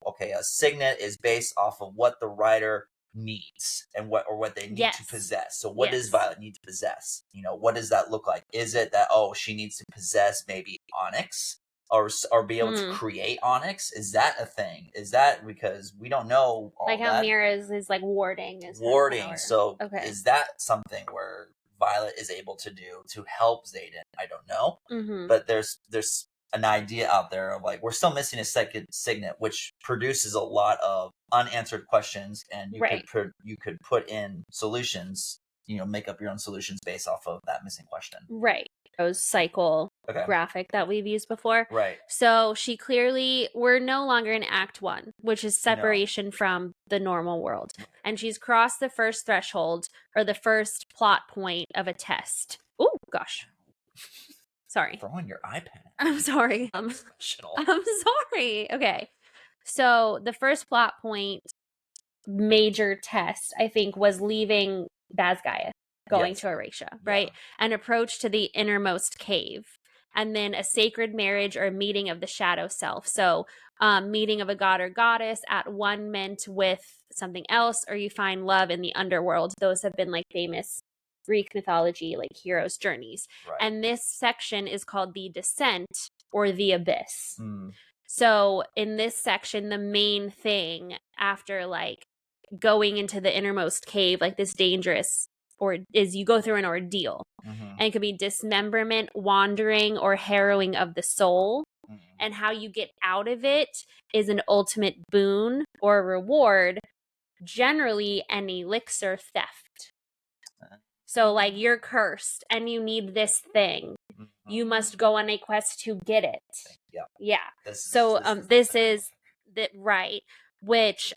okay, a signet is based off of what the writer needs and what they need to possess. So what does Violet need to possess? What does that look like? Is it that she needs to possess maybe Onyx? Or be able to create Onyx? Is that a thing? Is that because we don't know all like how that? Mira's is like warding. So is that something where Violet is able to do to help Xayden? I don't know. But there's an idea out there of like, we're still missing a second signet, which produces a lot of unanswered questions, and you could put in solutions, make up your own solutions based off of that missing question. Right. Those cycle graphic that we've used before. Right. So we're no longer in Act 1, which is separation from the normal world. And she's crossed the first threshold, or the first plot point of a test. Oh, gosh. Sorry. Throwing your iPad. I'm sorry. I'm sorry. Okay. So the first plot point major test, I think, was leaving Basgiath, going to Erasia, right? An approach to the innermost cave. And then a sacred marriage or meeting of the shadow self. So meeting of a god or goddess at one meant with something else, or you find love in the underworld. Those have been like famous Greek mythology, like heroes' journeys. Right. And this section is called the Descent or the Abyss. So in this section, the main thing after like going into the innermost cave, like this dangerous, is you go through an ordeal. And it could be dismemberment, wandering, or harrowing of the soul. And how you get out of it is an ultimate boon or reward, generally an elixir theft. So like you're cursed and you need this thing. You must go on a quest to get it. Yeah. This is right. Which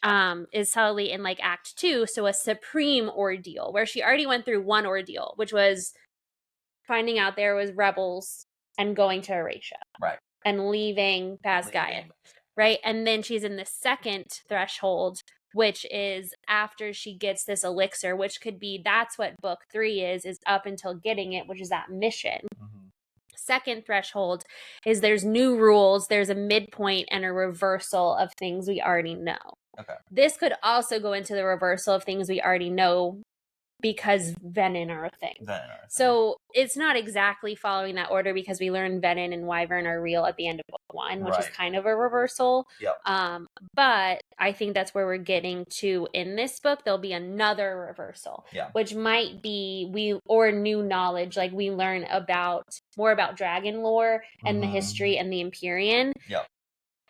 is solidly in like Act 2, so a supreme ordeal, where she already went through one ordeal, which was finding out there was rebels and going to Erasia. Right. And leaving Basgiath. Right? And then she's in the second threshold, which is after she gets this elixir, which could be, that's what book 3 is up until getting it, which is that mission. Second threshold is there's new rules, there's a midpoint and a reversal of things we already know. This could also go into the reversal of things we already know because Venin are a thing. So it's not exactly following that order, because we learn Venin and Wyvern are real at the end of book 1, which is kind of a reversal. But I think that's where we're getting to in this book. There'll be another reversal, which might be new knowledge. Like we learn more about dragon lore and the history and the Empyrean.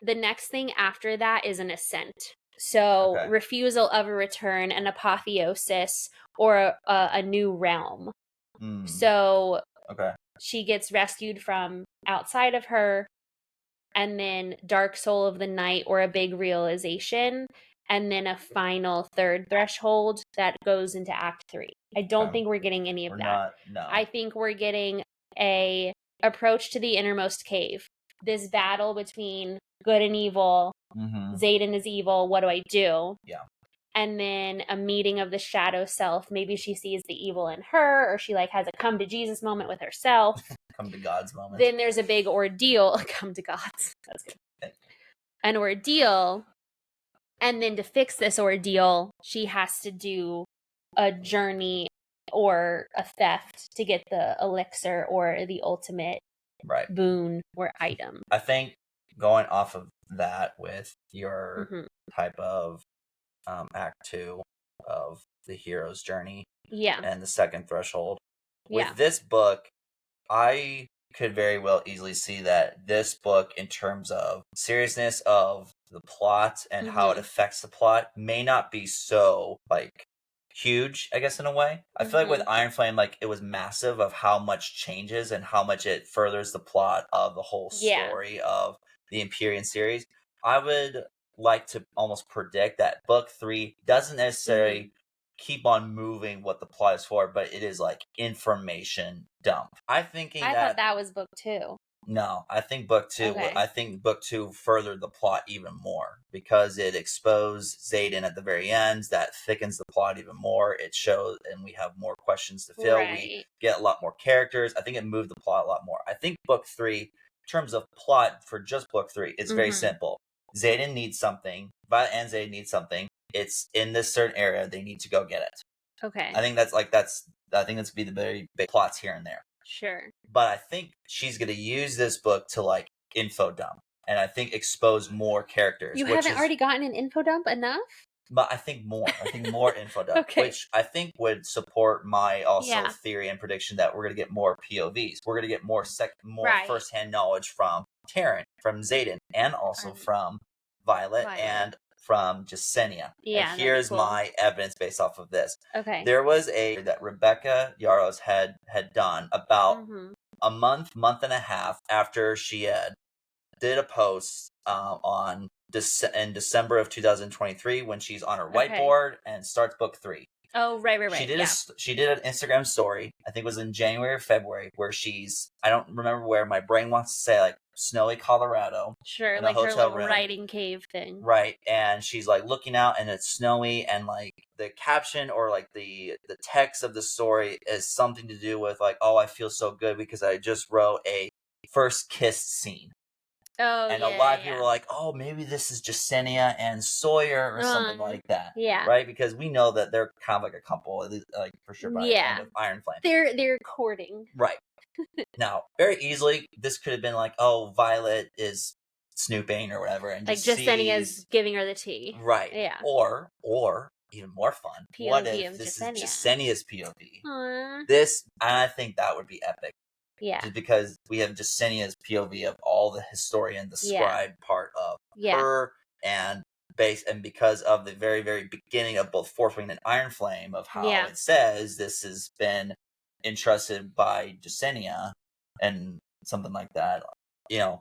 The next thing after that is an ascent. So refusal of a return, an apotheosis, or a new realm. So she gets rescued from outside of her, and then dark soul of the night, or a big realization, and then a final third threshold that goes into Act 3. I don't think we're getting any of that. I think we're getting a approach to the innermost cave. This battle between good and evil. Xayden is evil. What do I do? Yeah. And then a meeting of the shadow self. Maybe she sees the evil in her, or she like has a come to Jesus moment with herself. Come to God's moment. Then there's a big ordeal. Come to God's. That's good. An ordeal. And then to fix this ordeal, she has to do a journey or a theft to get the elixir or the ultimate boon or item. I think going off of that with your type of Act 2 of the hero's journey and the second threshold, with this book, I could very well easily see that this book, in terms of seriousness of the plot and how it affects the plot, may not be so like huge, I guess, in a way. I feel like with Iron Flame, like, it was massive of how much changes and how much it furthers the plot of the whole story of the Empyrean series. I would like to almost predict that book 3 doesn't necessarily keep on moving what the plot is for, but it is like information dump. I thought that was book 2. No, I think book 2. Okay. I think book 2 furthered the plot even more because it exposed Xayden at the very end. That thickens the plot even more. It shows, and we have more questions to fill. We get a lot more characters. I think it moved the plot a lot more. I think book 3, in terms of plot for just book 3, is very simple. Xayden needs something. Violet and Xayden need something. It's in this certain area. They need to go get it. Okay. I think that's be the very big plots here and there. Sure. But I think she's going to use this book to like info dump, and I think expose more characters. You haven't already gotten an info dump enough? But I think more info dump, which I think would support my theory and prediction that we're going to get more POVs. We're going to get more firsthand knowledge from Terran, from Xayden, and also from Violet. And from Jasenia. Yeah, and here's my evidence based off of this. Okay. There was a that Rebecca Yarros had done about a month and a half after she did a post in December of 2023 when she's on her whiteboard and starts book 3. Oh, right. She did an Instagram story, I think it was in January or February, where I don't remember where, my brain wants to say like snowy Colorado. Sure, like her little writing cave thing. Right, and she's like looking out and it's snowy, and like the caption or like the text of the story is something to do with like, oh, I feel so good because I just wrote a first kiss scene. Oh, and a lot of people were like, oh, maybe this is Jasenia and Sawyer or something like that. Yeah. Right? Because we know that they're kind of like a couple, at least, like for sure, by the end of Iron Flame. They're courting. Right. Now, very easily, this could have been like, oh, Violet is snooping or whatever. And like Jasenia's giving her the tea. Right. Yeah. Or even more fun, POV what if this is Jasenia's POV? I think that would be epic. Yeah. Just because we have Jasenia's POV of all the historian, the scribe part of her, and because of the very, very beginning of both Fourth Wing and Iron Flame, of how it says this has been entrusted by Jasenia and something like that, you know,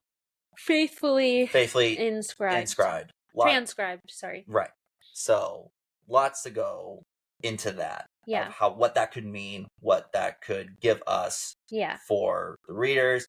faithfully inscribed. Transcribed, sorry. Right. So lots to go into that. Yeah. Of what that could mean, what that could give us for the readers.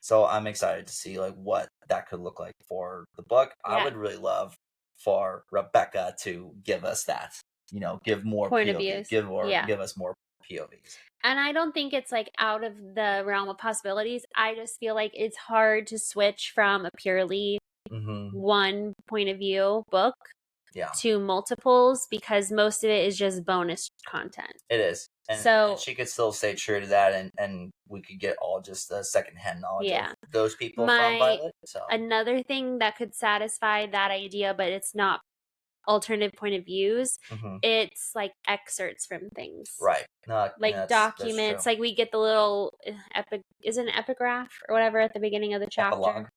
So I'm excited to see like what that could look like for the book. Yeah. I would really love for Rebecca to give us that. You know, give more point of views. Give us more POVs. And I don't think it's like out of the realm of possibilities. I just feel like it's hard to switch from a purely one point of view book to multiples, because most of it is just bonus content. It is. And she could still stay true to that, and we could get all just the secondhand knowledge of those people from Violet. So. Another thing that could satisfy that idea, but it's not alternative point of views, it's like excerpts from things. Right. Documents. Like we get the little is it an epigraph or whatever at the beginning of the chapter?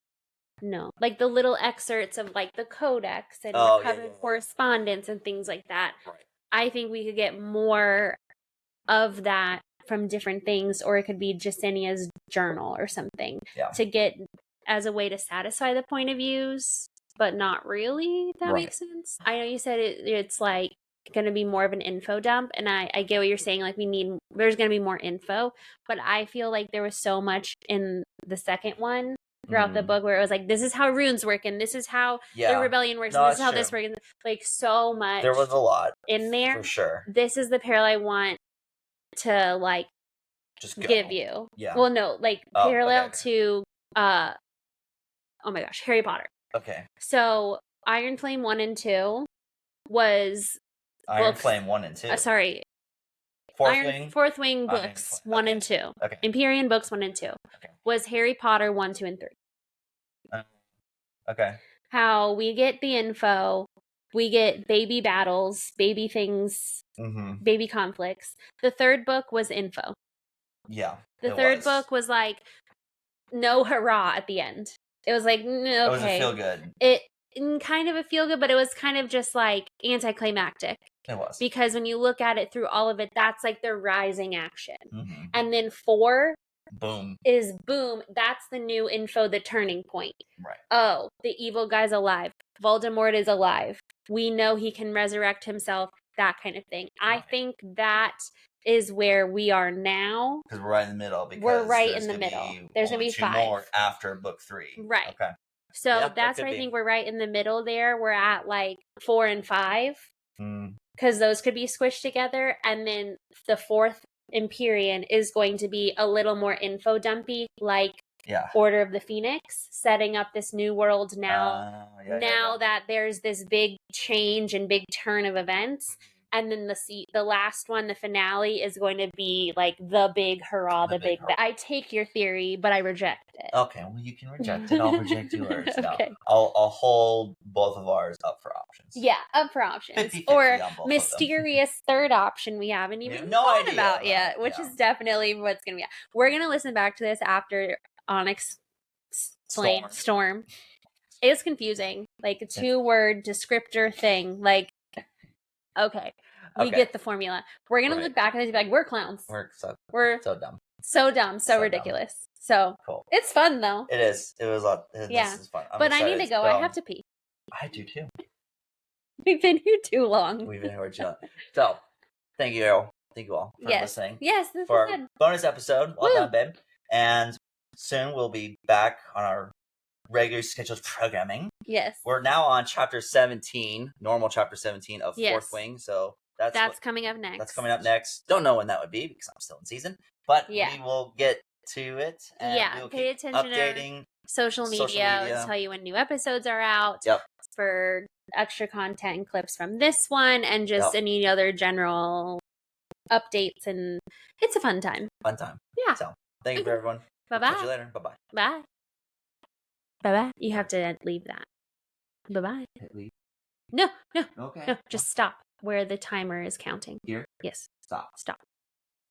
No. Like the little excerpts of like the codex and recovering correspondence and things like that. Right. I think we could get more of that from different things, or it could be Jasenia's journal or something to get as a way to satisfy the point of views, but not really, if that makes sense. I know you said it's like going to be more of an info dump, and I get what you're saying, like there's going to be more info, but I feel like there was so much in the second one throughout the book where it was like, this is how runes work, and this is how the rebellion works, and this is how this works, like so much. There was a lot in there. For sure. This is the parallel I want to like just give you. Yeah. Well, no, like parallel to oh my gosh, Harry Potter. Okay. So Iron Flame 1 and 2 was Iron Flame 1 and 2. Sorry. Fourth Wing books 1 and 2. Okay. Empyrean books 1 and 2. Okay. Was Harry Potter 1, 2, and 3. Okay. How we get the info, we get baby battles, baby things, baby conflicts. The third book was info. Yeah. The third book was like no hurrah at the end. It was like, okay. It was a feel good. It kind of a feel good, but it was kind of just like anticlimactic. It was. Because when you look at it through all of it, that's like the rising action. And then 4 is boom. That's the new info, the turning point. Right. Oh, the evil guy's alive. Voldemort is alive. We know he can resurrect himself. That kind of thing. Right. I think that is where we are now. Because we're right in the middle. We're right in the middle. There's going to be 5 more after book 3. Right. Okay. So that's where I think we're right in the middle there. We're at like 4 and 5. Because those could be squished together. And then the 4th Empyrean is going to be a little more info dumpy, like Order of the Phoenix, setting up this new world now. That there's this big change and big turn of events. And then the last one, the finale, is going to be like the big hurrah, the big hurrah. I take your theory, but I reject it. Okay, well, you can reject it. I'll reject yours. Okay. No, I'll hold both of ours up for options. Yeah, up for options. 50-50 or mysterious third option we haven't even thought about yet, which is definitely what's going to be. We're going to listen back to this after Onyx Storm. It was confusing. Like a 2-word descriptor thing. Like, okay. We get the formula. We're going to look back and be like, we're clowns. We're so dumb. So dumb. So ridiculous. Dumb. So cool. It's fun, though. It is. It was this is fun. But I need to go. I have to pee. I do, too. We've been here too long. We've been here too long. So, thank you, Errol. Thank you all for listening. Yes, this for is our bonus episode. Well done, babe. And soon we'll be back on our regular scheduled programming. Yes. We're now on chapter 17, normal chapter 17 of Fourth Wing. So that's coming up next. That's coming up next. Don't know when that would be because I'm still in season. But we will get to it. And we'll pay attention updating to social media. We'll tell you when new episodes are out. Yep. For extra content and clips from this one and just any other general updates. And it's a fun time. Fun time. Yeah. So thank you for everyone. Bye-bye. We'll catch you later. Bye-bye. Bye. Bye-bye. You have to leave that. Bye-bye. Leave. No. Okay. No, just stop where the timer is counting. Here? Yes. Stop.